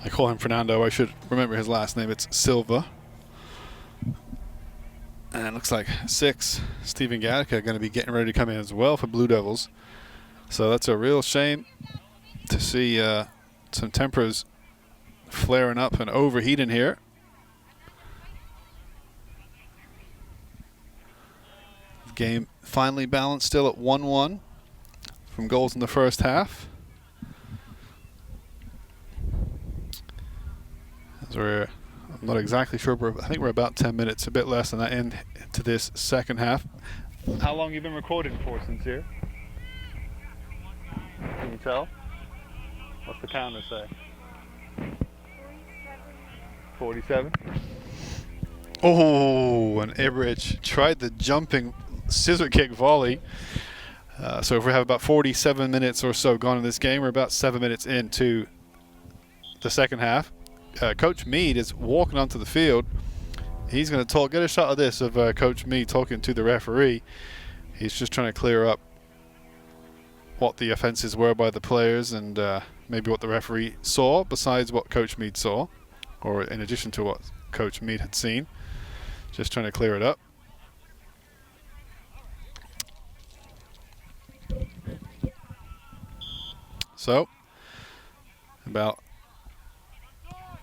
I call him Fernando. I should remember his last name. It's Silva. And it looks like 6, Stephen Gattaca, going to be getting ready to come in as well for Blue Devils. So that's a real shame to see some tempers flaring up and overheating here. Game finally balanced, still at 1-1 from goals in the first half. I'm not exactly sure, but I think we're about 10 minutes, a bit less than that, into this second half. How long have you been recording for, Sincere? Can you tell? What's the counter say? 47. Oh, and Ibridge tried the jumping scissor kick volley. So if we have about 47 minutes or so gone in this game, we're about 7 minutes into the second half. Coach Mead is walking onto the field. He's going to get a shot of this of Coach Mead talking to the referee. He's just trying to clear up what the offenses were by the players and maybe what the referee saw besides what Coach Mead saw, or in addition to what Coach Mead had seen. Just trying to clear it up. So, about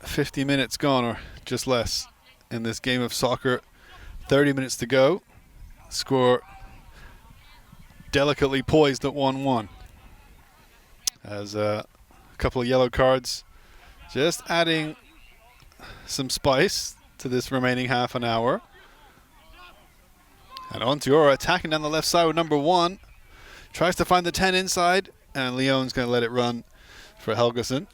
50 minutes gone, or just less, in this game of soccer. 30 minutes to go. Score delicately poised at 1-1. As a couple of yellow cards, just adding some spice to this remaining half an hour. And Onteora attacking down the left side with number 1. Tries to find the 10 inside, and Leon's going to let it run for Helgeson.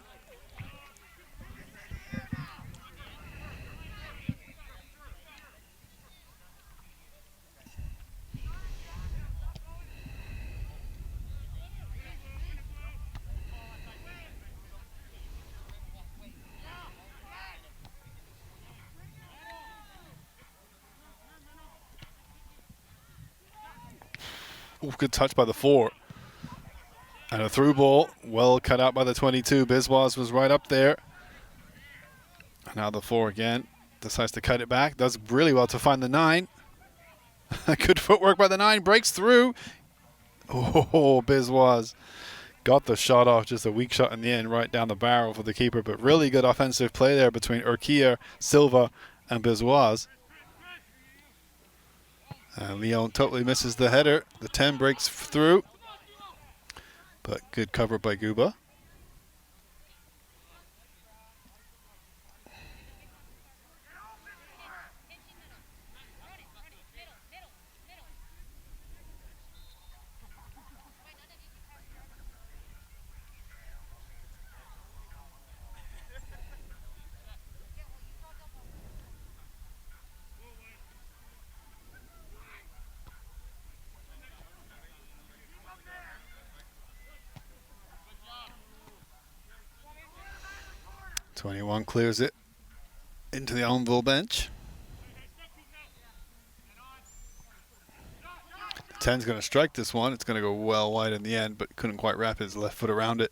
Ooh, good touch by the 4. And a through ball, well cut out by the 22. Biswas was right up there. And now the 4 again. Decides to cut it back. Does really well to find the 9. Good footwork by the 9. Breaks through. Oh, Biswas got the shot off. Just a weak shot in the end, right down the barrel for the keeper. But really good offensive play there between Urquia, Silva, and Biswas. And Leon totally misses the header. The 10 breaks through. But good cover by Guba. '21 clears it into the Ellenville bench. 10's going to strike this one. It's going to go well wide in the end, but couldn't quite wrap his left foot around it.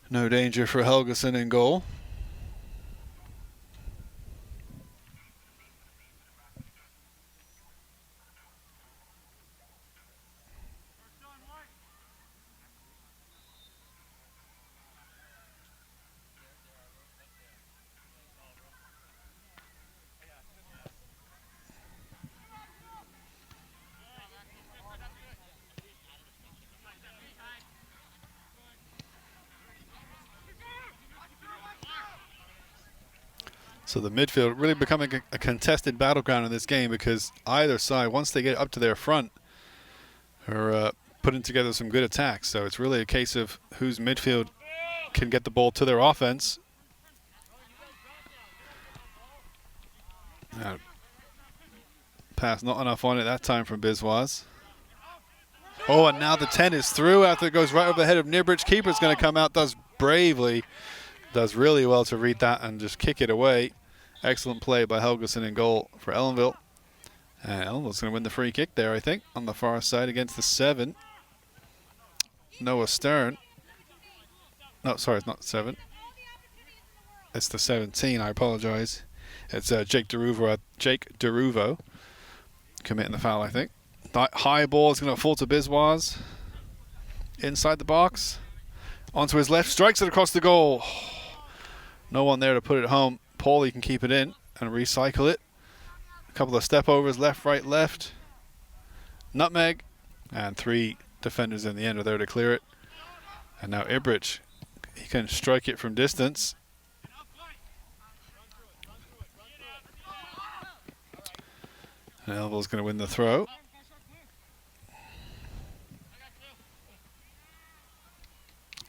No danger for Helgeson in goal. So the midfield really becoming a contested battleground in this game, because either side, once they get up to their front, are putting together some good attacks. So it's really a case of whose midfield can get the ball to their offense. Pass not enough on it that time from Biswas. Oh, and now the 10 is through after it goes right over the head of Nibridge. Keeper's going to come out, does bravely. Does really well to read that and just kick it away. Excellent play by Helgeson in goal for Ellenville. And Ellenville's going to win the free kick there, I think, on the far side against the 7. Noah Stern. No, sorry, it's not 7. It's the 17, I apologize. It's Jake Deruvo committing the foul, I think. High ball is going to fall to Biswas. Inside the box. Onto his left, strikes it across the goal. No one there to put it home. Paulie can keep it in and recycle it. A couple of step overs, left, right, left. Nutmeg. And 3 defenders in the end are there to clear it. And now Ibrich, he can strike it from distance. And Elville's going to win the throw.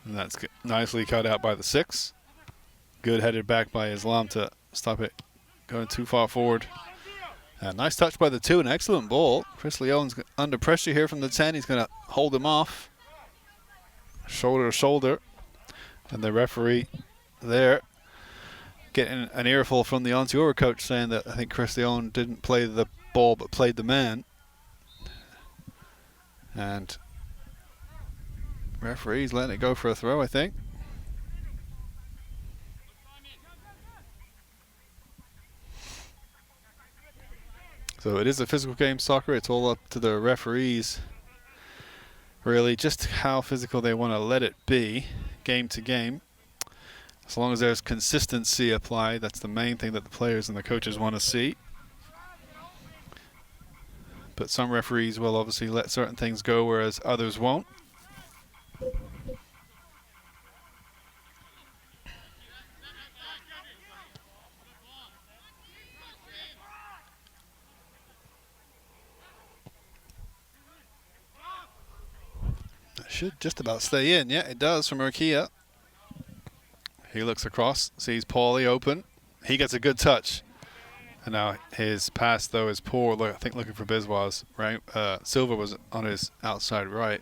And that's nicely cut out by the 6. Good headed back by Islam to stop it going too far forward. Nice touch by the 2, an excellent ball. Chris Leon's under pressure here from the 10. He's going to hold him off. Shoulder to shoulder. And the referee there getting an earful from the Onteora coach saying that I think Chris Leon didn't play the ball but played the man. And referee's letting it go for a throw, I think. So it is a physical game, soccer. It's all up to the referees, really, just how physical they want to let it be, game to game. As long as there's consistency applied, that's the main thing that the players and the coaches want to see. But some referees will obviously let certain things go, whereas others won't. Should just about stay in. Yeah, it does from Urquia. He looks across, sees Paulie open. He gets a good touch. And now his pass, though, is poor. I think looking for Biswas, right? Silva was on his outside right.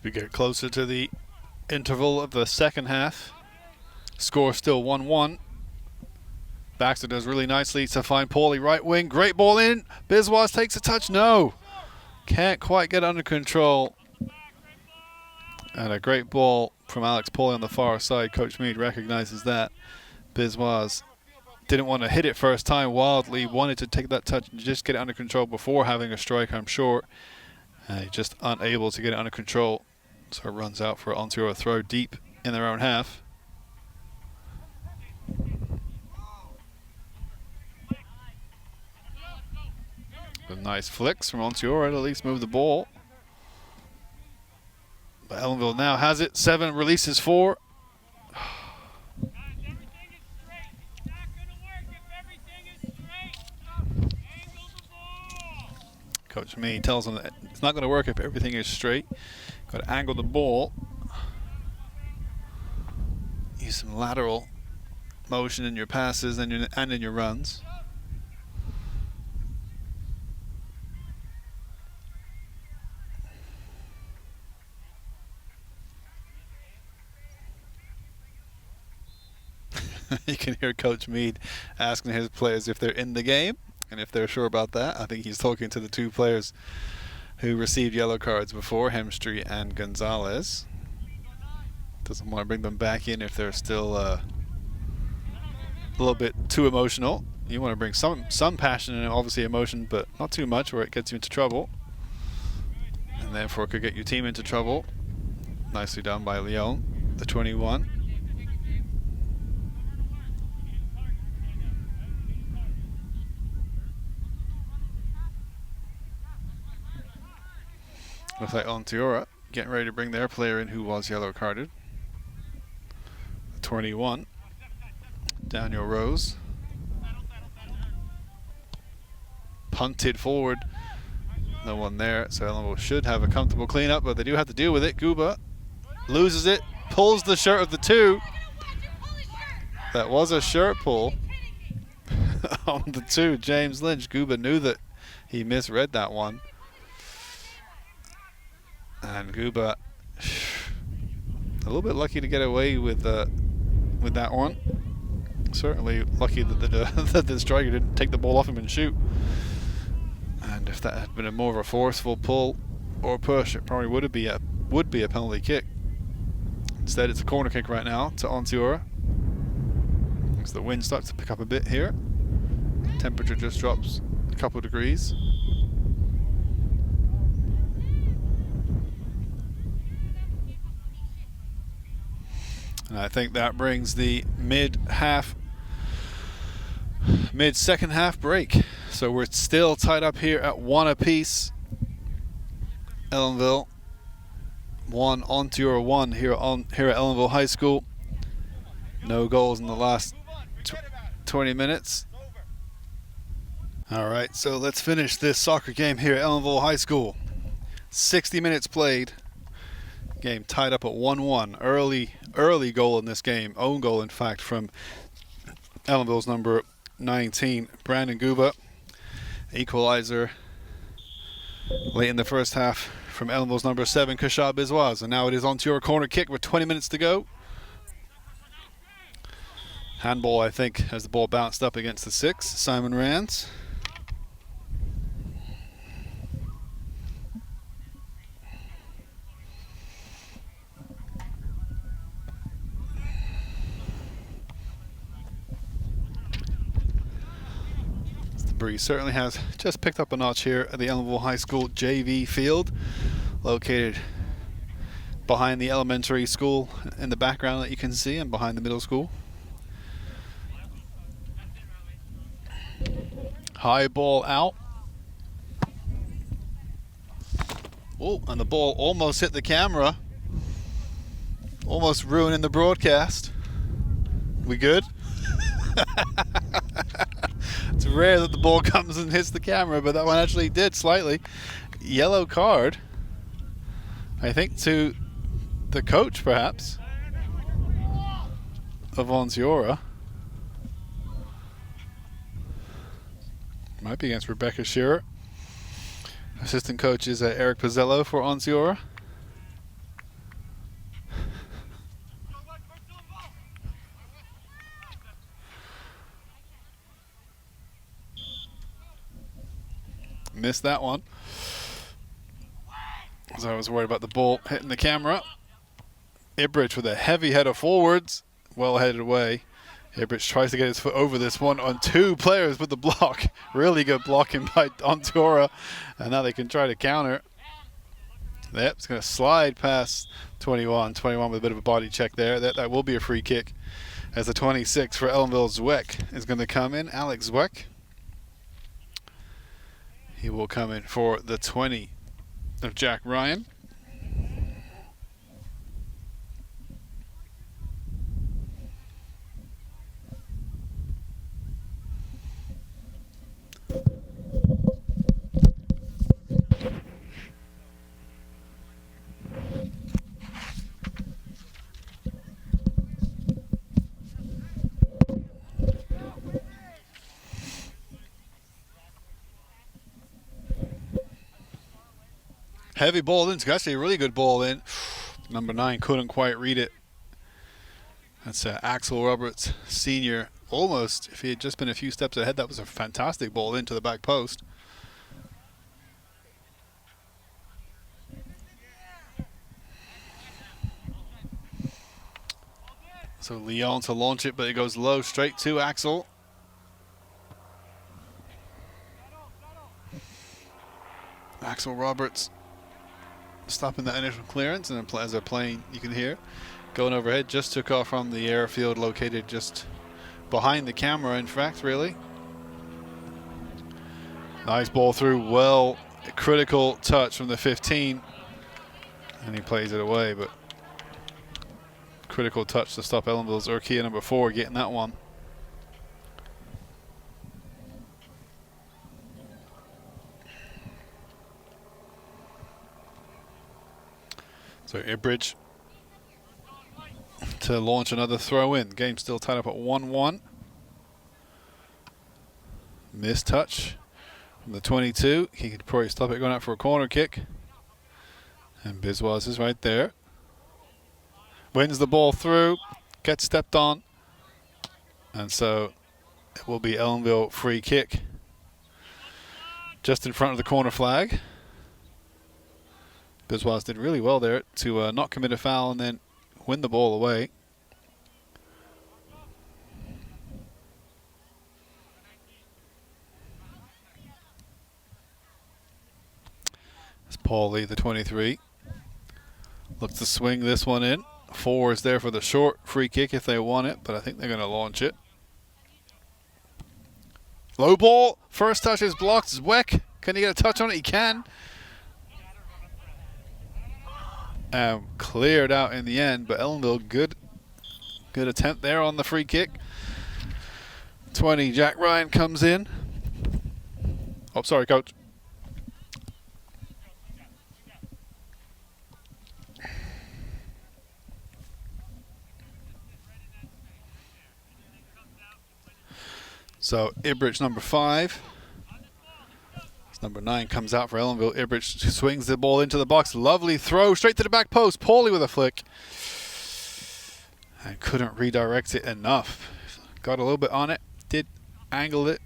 As we get closer to the interval of the second half, score still 1-1. Baxter does really nicely to find Paulie right wing. Great ball in. Biswas takes a touch. No. Can't quite get under control. And a great ball from Alex Paulie on the far side. Coach Mead recognizes that. Biswas didn't want to hit it first time wildly. Wanted to take that touch and just get it under control before having a strike, I'm sure. Just unable to get it under control. So it runs out for Onteora throw deep in their own half. But nice flicks from Onteora to at least move the ball. But Ellenville now has it. 7 releases 4. Coach Mead tells them that it's not going to work if everything is straight. Got to angle the ball. Use some lateral motion in your passes and in your runs. You can hear Coach Mead asking his players if they're in the game and if they're sure about that. I think he's talking to the 2 players who received yellow cards before, Hemstry and Gonzalez. Doesn't want to bring them back in if they're still a little bit too emotional. You want to bring some passion and obviously emotion, but not too much where it gets you into trouble. And therefore could get your team into trouble. Nicely done by Leon, the 21. Looks like Onteora getting ready to bring their player in who was yellow carded. 21. Daniel Rose. Punted forward. No one there, so Ellenville should have a comfortable cleanup, but they do have to deal with it. Guba loses it, pulls the shirt of the 2. That was a shirt pull on the 2. James Lynch. Guba knew that he misread that one. And Guba, a little bit lucky to get away with that one. Certainly lucky that that the striker didn't take the ball off him and shoot. And if that had been a more of a forceful pull or push, it probably would be a penalty kick. Instead, it's a corner kick right now to Onteora. As the wind starts to pick up a bit here. Temperature just drops a couple of degrees. And I think that brings the mid-second half break. So we're still tied up here at 1 apiece. Ellenville 1, Onteora 1 here at Ellenville High School. No goals in the last 20 minutes. All right, so let's finish this soccer game here at Ellenville High School. 60 minutes played. Game tied up at 1-1. Early goal in this game. Own goal, in fact, from Ellenville's number 19, Brandon Guba. Equalizer late in the first half from Ellenville's number 7, Kashab Biswas. And now it is Onteora corner kick with 20 minutes to go. Handball, I think, as the ball bounced up against the 6, Simon Rands. He certainly has just picked up a notch here at the Ellenville High School JV field, located behind the elementary school in the background that you can see and behind the middle school. High ball out. Oh, and the ball almost hit the camera, almost ruining the broadcast. We good? It's rare that the ball comes and hits the camera, but that one actually did slightly. Yellow card, I think, to the coach, perhaps, of Onteora. Might be against Rebecca Shearer. Assistant coach is Eric Pizzello for Onteora. missed that one. So I was worried about the ball hitting the camera. Ibrich with a heavy header forwards, well headed away. Ibrich tries to get his foot over this one on two players with the block. Really good blocking by Onteora, and now they can try to counter. Yep, it's going to slide past 21. 21 with a bit of a body check there. That will be a free kick, as the 26 for Ellenville, Zweck, is going to come in. Alex Zweck. He will come in for the 20 of Jack Ryan. Heavy ball in. It's actually a really good ball in. Number 9 couldn't quite read it. That's Axel Roberts, senior. Almost, if he had just been a few steps ahead, that was a fantastic ball into the back post. So Leon to launch it, but it goes low straight to Axel. Axel Roberts stopping that initial clearance, and as they're playing, you can hear going overhead. Just took off from the airfield located just behind the camera, in fact, really. Nice ball through, well, critical touch from the 15, and he plays it away, but critical touch to stop Ellenville's Urquia number 4 getting that one. So Ibrich to launch another throw in. Game still tied up at 1-1. Missed touch from the 22. He could probably stop it going out for a corner kick. And Biswas is right there. Wins the ball through. Gets stepped on. And so it will be Ellenville free kick. Just in front of the corner flag. Biswas did really well there to not commit a foul and then win the ball away. It's Paul Lee, the 23. Looks to swing this one in. 4 is there for the short free kick if they want it, but I think they're going to launch it. Low ball. First touch is blocked. Zweck. Can he get a touch on it? He can. Cleared out in the end, but Ellenville, good attempt there on the free kick. 20, Jack Ryan comes in. Oh, sorry, coach. So Ibrich number 5. Number 9 comes out for Ellenville. Ibrich swings the ball into the box. Lovely throw straight to the back post. Paulie with a flick. And couldn't redirect it enough. Got a little bit on it. Did angle it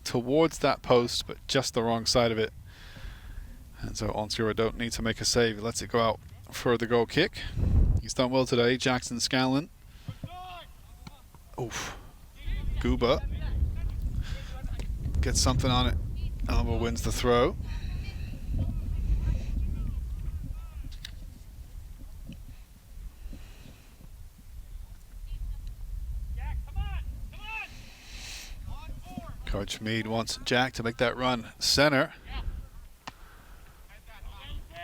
towards that post, but just the wrong side of it. And so Onteora don't need to make a save. He lets it go out for the goal kick. He's done well today. Jackson Scanlon. Oof. Guba gets something on it. Ellenville wins the throw. Coach Meade wants Jack to make that run center.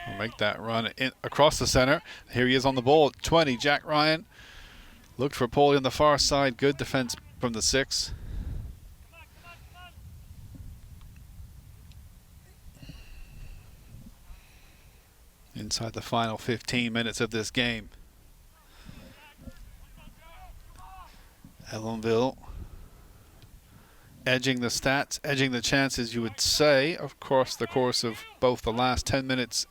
We'll make that run in across the center. Here he is on the ball. 20, Jack Ryan. Looked for Paulie on the far side. Good defense from the 6. Inside the final 15 minutes of this game. Ellenville edging the stats, edging the chances, you would say, across the course of both the last 10 minutes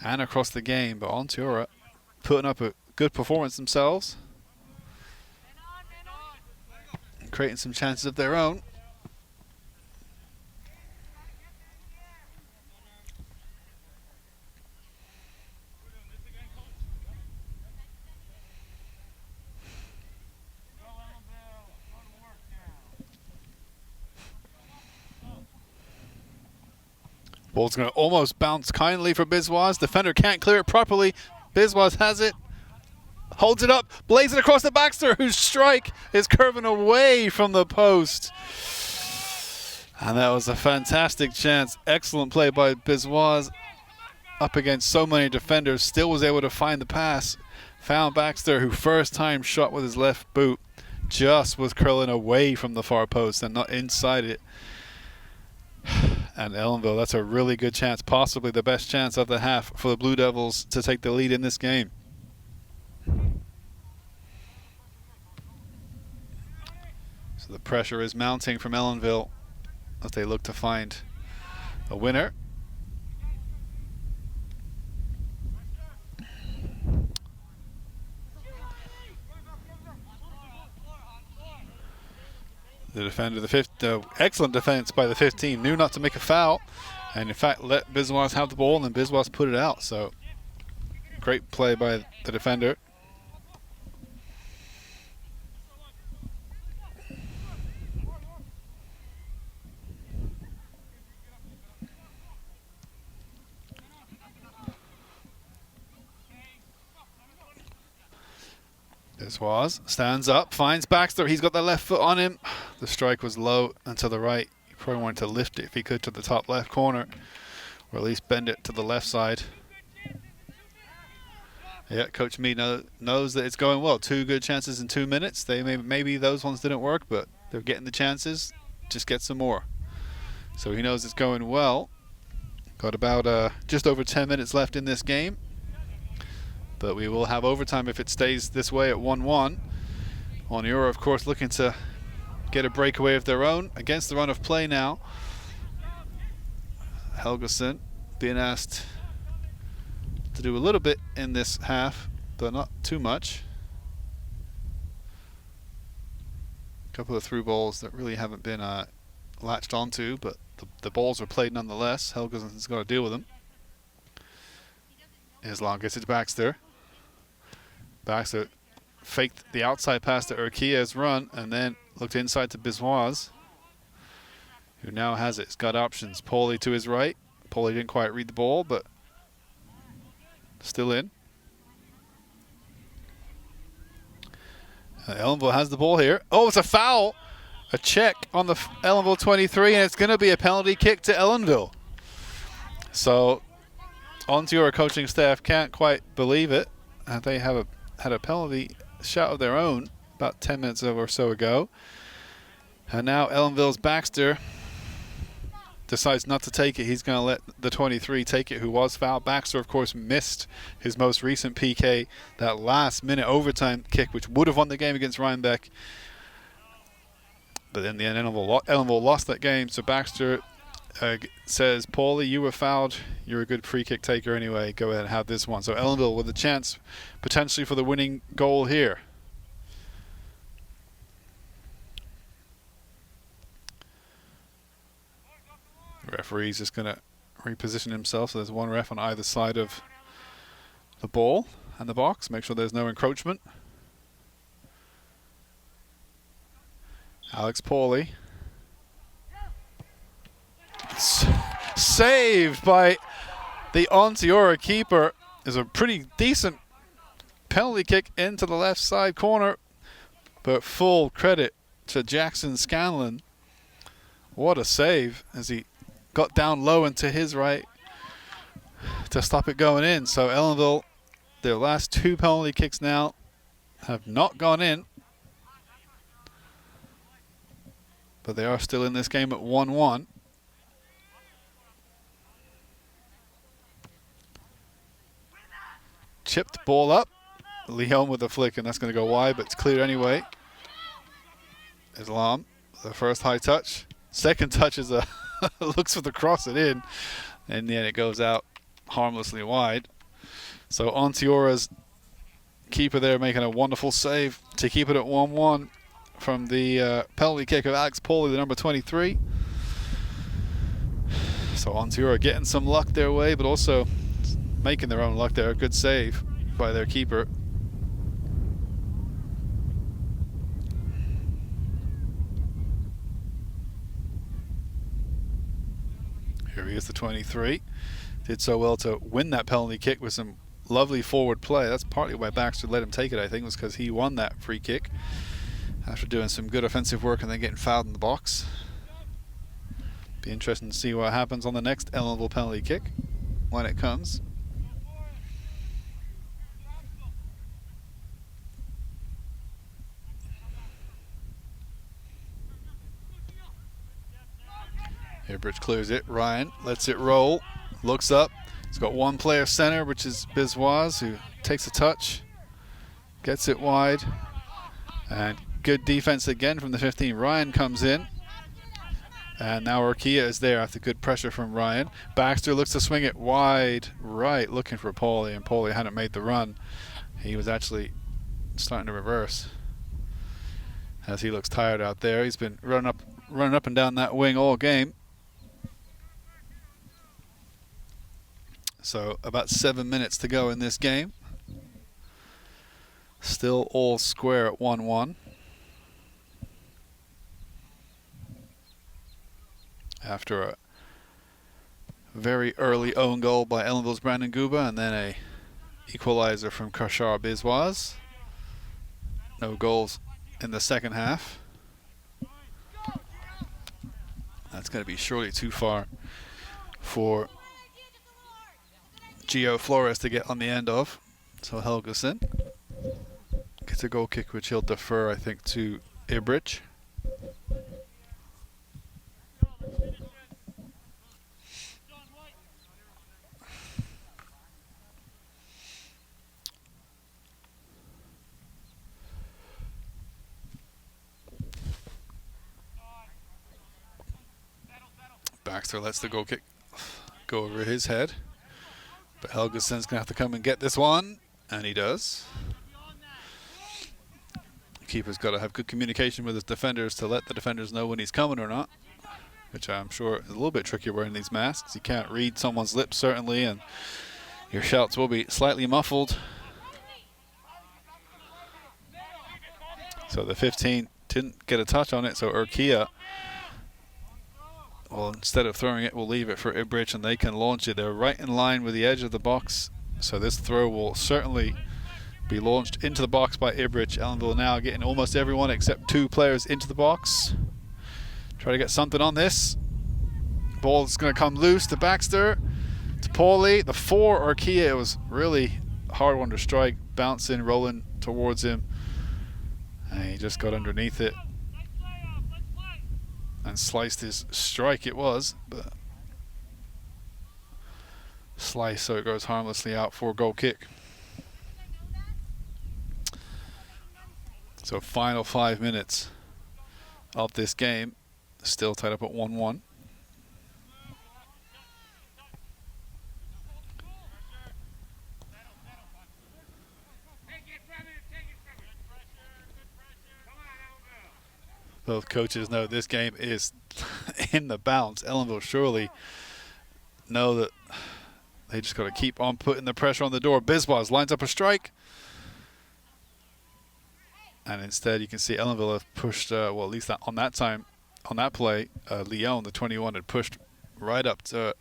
and across the game. But Onteora putting up a good performance themselves. Creating some chances of their own. Ball's going to almost bounce kindly for Biswas. Defender can't clear it properly. Biswas has it. Holds it up. Blaze it across the Baxter, whose strike is curving away from the post. And that was a fantastic chance. Excellent play by Biswas. Up against so many defenders. Still was able to find the pass. Found Baxter, who first time shot with his left boot. Just was curling away from the far post and not inside it. And Ellenville, that's a really good chance, possibly the best chance of the half for the Blue Devils to take the lead in this game. So the pressure is mounting from Ellenville as they look to find a winner. The defender, excellent defense by the 15, knew not to make a foul, and in fact let Biswas have the ball, and then Biswas put it out. So great play by the defender. Biswas stands up, finds Baxter. He's got the left foot on him. The strike was low and to the right. He probably wanted to lift it if he could to the top left corner, or at least bend it to the left side. Yeah, Coach Mead knows that it's going well. 2 good chances in 2 minutes. Maybe those ones didn't work, but they're getting the chances. Just get some more. So he knows it's going well. Got about just over 10 minutes left in this game. But we will have overtime if it stays this way at 1-1. Onteora, of course, looking to get a breakaway of their own against the run of play now. Helgeson being asked to do a little bit in this half, but not too much. A couple of through balls that really haven't been latched onto, but the balls are played nonetheless. Helgeson's got to deal with them. Islam gets it to Baxter. Baxter faked the outside pass to Urquia's run and then looked inside to Biswas, who now has it. He's got options. Pauly to his right. Pauly didn't quite read the ball, but still in. Ellenville has the ball here. Oh, it's a foul. A check on the Ellenville 23, and it's going to be a penalty kick to Ellenville. So Onteora coaching staff can't quite believe it. They have had a penalty shot of their own about 10 minutes or so ago. And now Ellenville's Baxter decides not to take it. He's going to let the 23 take it, who was fouled. Baxter, of course, missed his most recent PK, that last-minute overtime kick, which would have won the game against Rhinebeck. But in the end, Ellenville lost that game, so Baxter says, Pauly, you were fouled. You're a good free kick taker anyway. Go ahead and have this one. So Ellenville with a chance potentially for the winning goal here. The referee's just going to reposition himself. So there's one ref on either side of the ball and the box. Make sure there's no encroachment. Alex Pauly. Saved by the Onteora keeper. Is a pretty decent penalty kick into the left side corner, but full credit to Jackson Scanlon. What a save as he got down low and to his right to stop it going in. So Ellenville, their last 2 penalty kicks now have not gone in, but they are still in this game at 1-1. Chipped ball up. Leon with a flick, and that's going to go wide, but it's clear anyway. Islam, the first high touch. Second touch is a looks for the cross it in. In the end, it goes out harmlessly wide. So Onteora's keeper there making a wonderful save to keep it at 1-1 from the penalty kick of Alex Pauly, the number 23. So Onteora getting some luck their way, but also making their own luck there. A good save by their keeper. Here he is, the 23. Did so well to win that penalty kick with some lovely forward play. That's partly why Baxter let him take it, I think, was because he won that free kick after doing some good offensive work and then getting fouled in the box. Be interesting to see what happens on the next Ellenville penalty kick when it comes. Ibridge clears it. Ryan lets it roll. Looks up. He's got one player center, which is Biswas, who takes a touch. Gets it wide. And good defense again from the 15. Ryan comes in. And now Urquia is there after good pressure from Ryan. Baxter looks to swing it wide right, looking for Paulie, and Paulie hadn't made the run. He was actually starting to reverse as he looks tired out there. He's been running up and down that wing all game. So about 7 minutes to go in this game. Still all square at 1-1. After a very early own goal by Ellenville's Brandon Guba and then a equalizer from Kashar Biswas. No goals in the second half. That's going to be surely too far for Gio Flores to get on the end of. So Helgeson gets a goal kick, which he'll defer, I think, to Ibridge. Baxter lets the goal kick go over his head. But Helgeson's going to have to come and get this one. And he does. The keeper's got to have good communication with his defenders to let the defenders know when he's coming or not. Which I'm sure is a little bit trickier wearing these masks. You can't read someone's lips, certainly. And your shouts will be slightly muffled. So the 15 didn't get a touch on it. So Urquia, well, instead of throwing it, we'll leave it for Ibridge and they can launch it. They're right in line with the edge of the box. So this throw will certainly be launched into the box by Ibridge. Ellenville now getting almost everyone except two players into the box. Try to get something on this. Ball's going to come loose to Baxter. To Paulie. The 4 Urquia. It was really hard one to strike. Bouncing, rolling towards him. And he just got underneath it. And sliced his strike, it was, but slice, so it goes harmlessly out for a goal kick. So final 5 minutes of this game, still tied up at 1-1. Both coaches know this game is in the balance. Ellenville surely know that they just got to keep on putting the pressure on the door. Biswas lines up a strike. And instead you can see Ellenville have pushed, well, at least on that time, on that play, Leon, the 21, had pushed right up to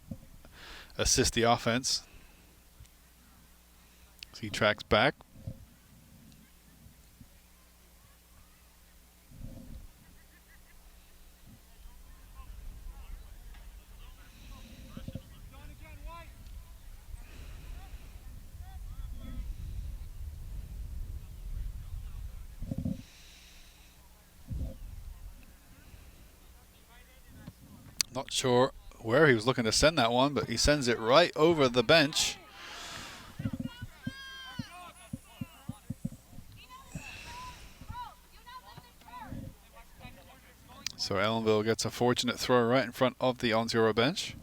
assist the offense. So he tracks back. Not sure where he was looking to send that one, but he sends it right over the bench. So Ellenville gets a fortunate throw right in front of the Onteora bench.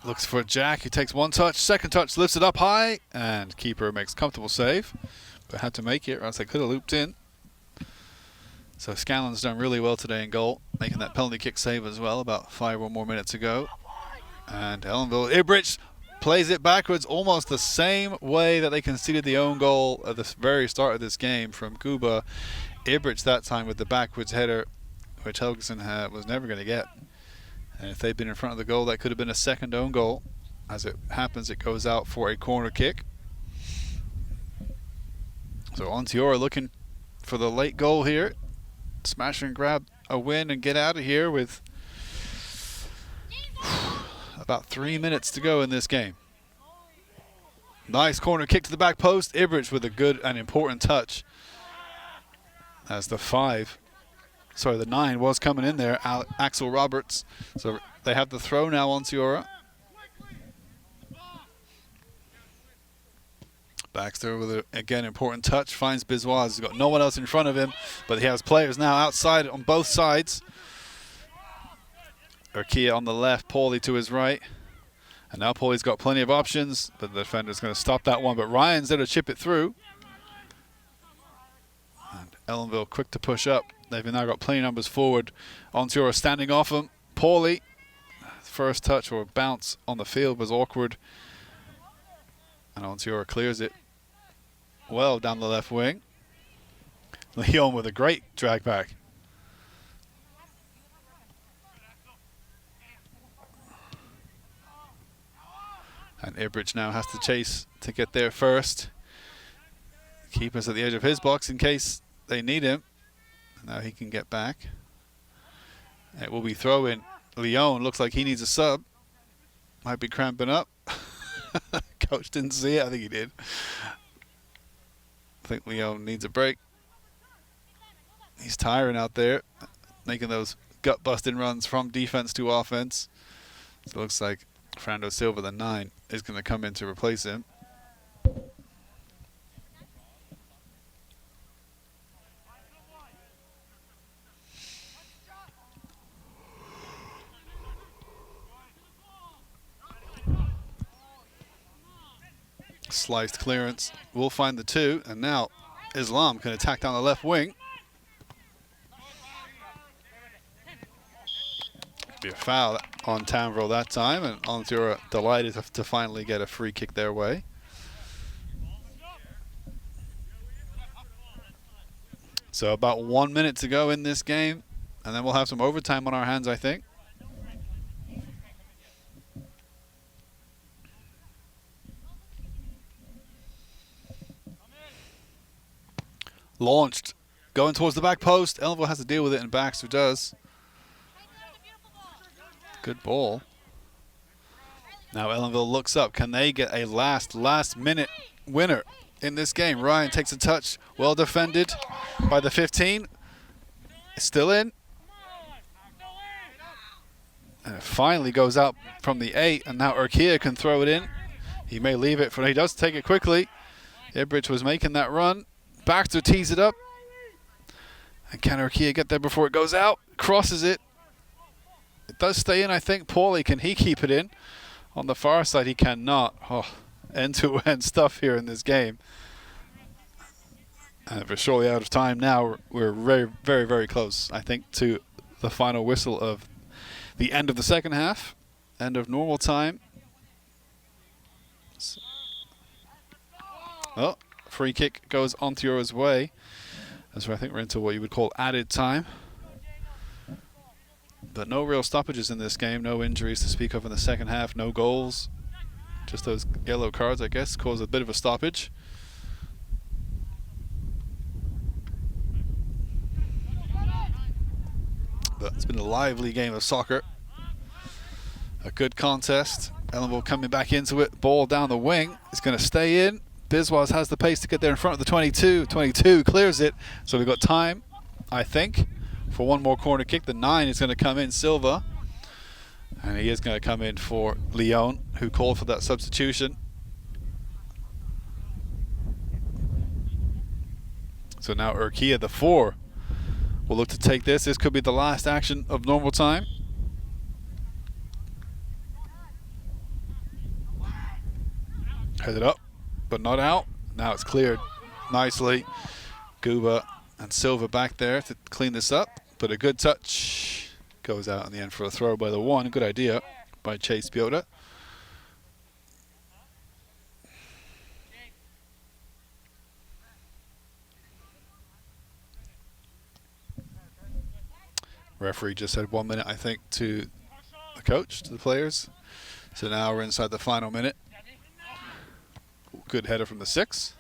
Looks for Jack, who takes one touch, second touch, lifts it up high, and keeper makes comfortable save, but had to make it, or else they could have looped in. So Scanlon's done really well today in goal, making that penalty kick save as well about 5 or more minutes ago. And Ellenville, Ibridge plays it backwards almost the same way that they conceded the own goal at the very start of this game from Cuba. Ibridge that time with the backwards header, which Helgeson was never going to get. And if they'd been in front of the goal, that could have been a second own goal. As it happens, it goes out for a corner kick. So Onteora looking for the late goal here. Smash and grab a win and get out of here with about 3 minutes to go in this game. Nice corner kick to the back post. Ibrich with a good and important touch. As the 9 was coming in there, Axel Roberts. So they have the throw now on Onteora. Baxter with an, again, important touch. Finds Biswas. He's got no one else in front of him, but he has players now outside on both sides. Urquia on the left, Paulie to his right. And now Paulie's got plenty of options, but the defender's going to stop that one. But Ryan's there to chip it through. And Ellenville quick to push up. They've now got plenty of numbers forward. Onteora standing off him. Paulie, first touch or bounce on the field was awkward. And Onteora clears it well down the left wing. Leon with a great drag back. And Ibrich now has to chase to get there first. Keeper's at the edge of his box in case they need him. Now he can get back. It will be throw-in. Leon looks like he needs a sub. Might be cramping up. Coach didn't see it. I think he did. I think Leon needs a break. He's tiring out there, making those gut-busting runs from defense to offense. So it looks like Fernando Silva, the 9, is going to come in to replace him. Sliced clearance will find the 2, and now Islam can attack down the left wing. Be a foul on Townville that time, and Onteora delighted to finally get a free kick their way. So about 1 minute to go in this game, and then we'll have some overtime on our hands, I think. Launched, going towards the back post. Ellenville has to deal with it, and Baxter does. Good ball. Now Ellenville looks up. Can they get a last minute winner in this game? Ryan takes a touch. Well defended by the 15. It's still in. And it finally goes out from the 8, and now Urquia can throw it in. He may leave it, he does take it quickly. Ibrich was making that run. Baxter tees it up. And can Urquia get there before it goes out? Crosses it. It does stay in, I think. Paulie, can he keep it in? On the far side, he cannot. Oh, end-to-end stuff here in this game. And we're surely out of time now. We're very, very, very close, I think, to the final whistle of the end of the second half. End of normal time. Oh, free kick goes Onteora's way. That's where I think we're into what you would call added time. But no real stoppages in this game. No injuries to speak of in the second half. No goals. Just those yellow cards, I guess, caused a bit of a stoppage. But it's been a lively game of soccer. A good contest. Ellenville coming back into it. Ball down the wing. It's going to stay in. Biswas has the pace to get there in front of the 22. 22 clears it. So we've got time, I think, for one more corner kick. The 9 is going to come in, Silva. And he is going to come in for Leon, who called for that substitution. So now Urquia, the 4, will look to take this. This could be the last action of normal time. Headed up, but not out. Now it's cleared nicely. Guba and Silva back there to clean this up, but a good touch goes out in the end for a throw by the 1. Good idea by Chase Biota. Referee just said 1 minute, I think, to coach to the players. So now we're inside the final minute. Good header from the 6.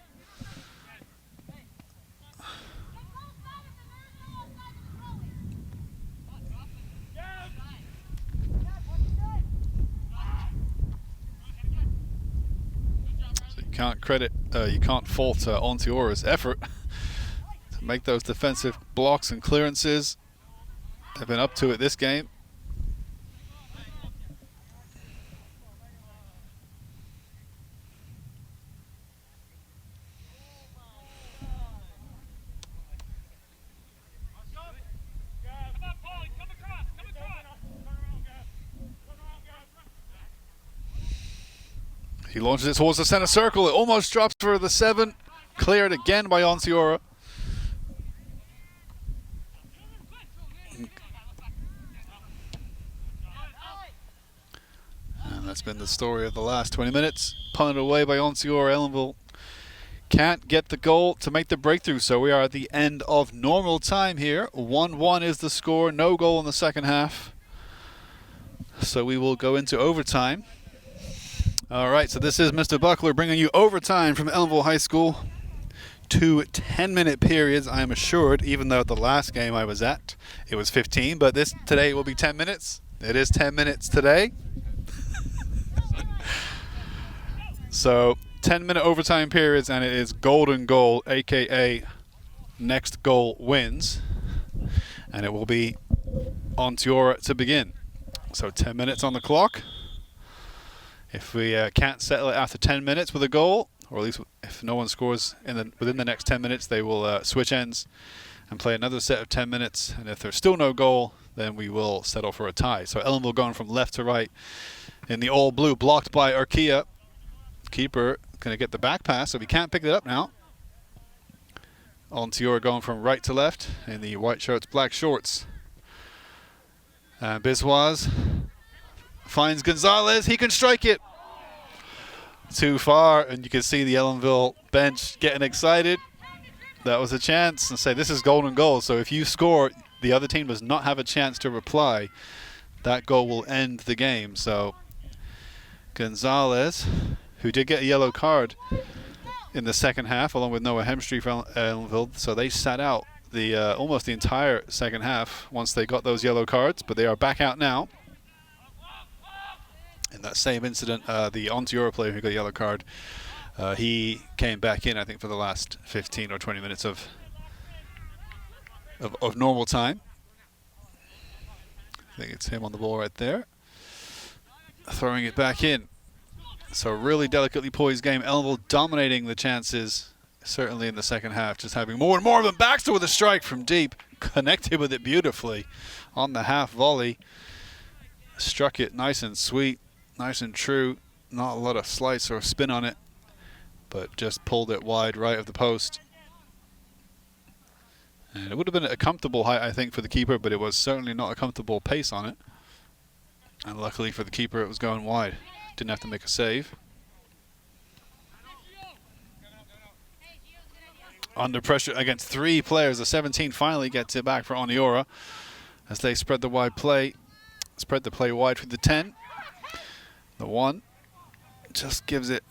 So you can't fault Onteora's effort to make those defensive blocks and clearances. They've been up to it this game. He launches it towards the center circle. It almost drops for the 7. Cleared again by Onteora. And that's been the story of the last 20 minutes. Punted away by Onteora. Ellenville can't get the goal to make the breakthrough. So we are at the end of normal time here. 1-1 is the score. No goal in the second half. So we will go into overtime. All right, so this is Mr. Buckler bringing you overtime from Ellenville High School. 2 10-minute periods, I am assured, even though the last game I was at, it was 15, but today will be 10 minutes. It is 10 minutes today. So 10-minute overtime periods, and it is golden goal, aka next goal wins. And it will be Onteora to begin. So 10 minutes on the clock. If we can't settle it after 10 minutes with a goal, or at least if no one scores within the next 10 minutes, they will switch ends and play another set of 10 minutes. And if there's still no goal, then we will settle for a tie. So Ellenville going from left to right in the all blue, blocked by Arkia. Keeper going to get the back pass, so we can't pick it up now. Onteora going from right to left in the white shirts, black shorts. And Biswas finds Gonzalez. He can strike it. Too far, and you can see the Ellenville bench getting excited. That was a chance, and say this is golden goal. So if you score, the other team does not have a chance to reply. That goal will end the game. So Gonzalez, who did get a yellow card in the second half, along with Noah Hemstreet from Ellenville, so they sat out the almost the entire second half once they got those yellow cards, but they are back out now. In that same incident, the Onteora player who got a yellow card, he came back in, I think, for the last 15 or 20 minutes of normal time. I think it's him on the ball right there. Throwing it back in. So really delicately poised game. Ellenville dominating the chances, certainly in the second half, just having more and more of them. Baxter with a strike from deep. Connected with it beautifully on the half volley. Struck it nice and sweet. Nice and true, not a lot of slice or spin on it, but just pulled it wide right of the post. And it would have been a comfortable height, I think, for the keeper, but it was certainly not a comfortable pace on it. And luckily for the keeper, it was going wide. Didn't have to make a save. Under pressure against 3 players, the 17 finally gets it back for Onteora as they spread the play wide for the 10. The 1 just gives it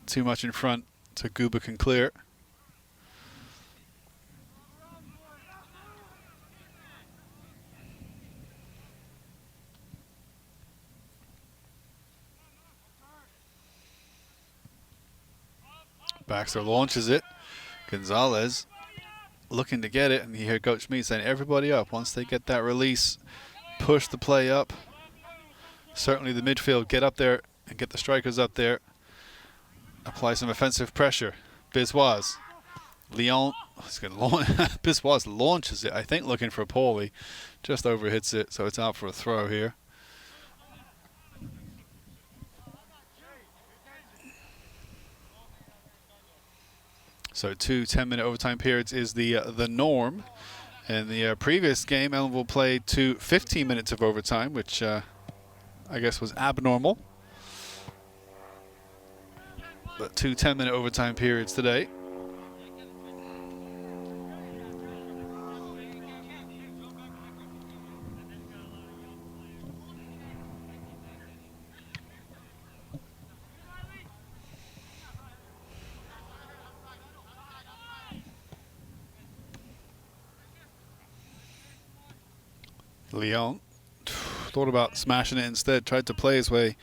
too much in front, so Guba can clear. Baxter launches it. Gonzalez looking to get it, and you hear Coach Mead saying everybody up. Once they get that release, push the play up. Certainly the midfield, get up there and get the strikers up there. Apply some offensive pressure. Biswas. Leon, Biswas launches it, I think looking for Paulie. Just overhits it, so it's out for a throw here. So 2 10-minute overtime periods is the norm. In the previous game, Ellenville played 2 15 minutes of overtime, which I guess was abnormal. But 2 10-minute overtime periods today. Leon thought about smashing it instead, tried to play his way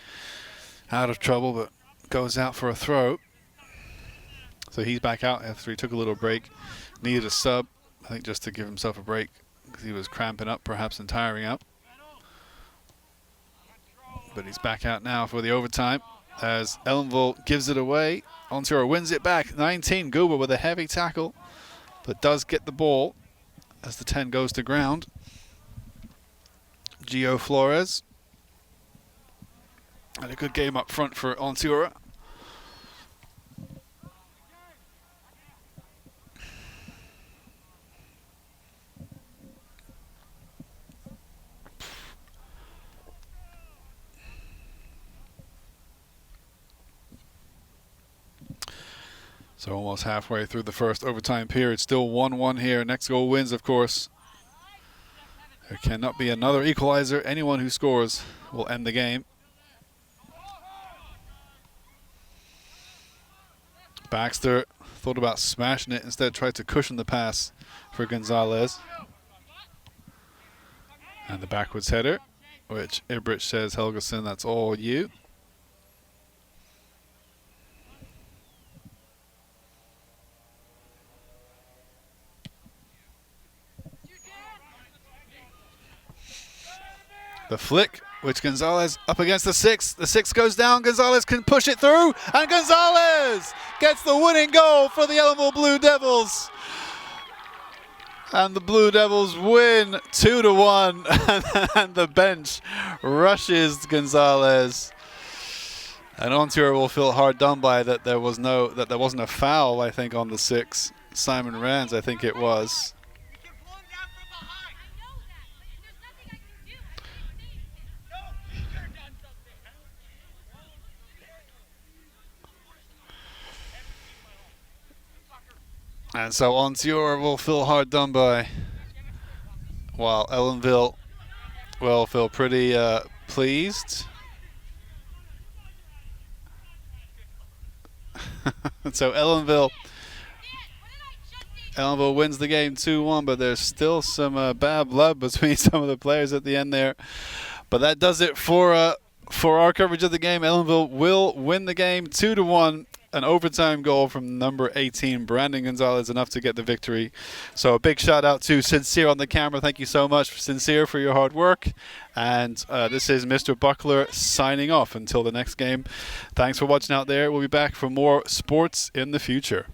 out of trouble, but goes out for a throw. So he's back out after he took a little break. Needed a sub, I think, just to give himself a break because he was cramping up perhaps and tiring out. But he's back out now for the overtime as Ellenville gives it away. Onteora wins it back. 19, Goober with a heavy tackle, but does get the ball as the 10 goes to ground. Gio Flores. And a good game up front for Onteora. So almost halfway through the first overtime period. Still 1-1 here. Next goal wins, of course. There cannot be another equalizer. Anyone who scores will end the game. Baxter thought about smashing it. Instead tried to cushion the pass for Gonzalez. And the backwards header, which Ibrich says, Helgeson, that's all you. The flick, which Gonzalez up against the 6. The 6 goes down. Gonzalez can push it through. And Gonzalez gets the winning goal for the Ellenville Blue Devils. And the Blue Devils win 2-1. And the bench rushes Gonzalez. And Onteora will feel hard done by that there wasn't a foul, I think, on the 6. Simon Rands, I think it was. And so Onteora will feel hard done by, while Ellenville will feel pretty pleased. So Ellenville wins the game 2-1, but there's still some bad blood between some of the players at the end there. But that does it for our coverage of the game. Ellenville will win the game 2-1. An overtime goal from number 18, Brandon Gonzalez, enough to get the victory. So a big shout out to Sincere on the camera. Thank you so much, Sincere, for your hard work. And this is Mr. Buckler signing off until the next game. Thanks for watching out there. We'll be back for more sports in the future.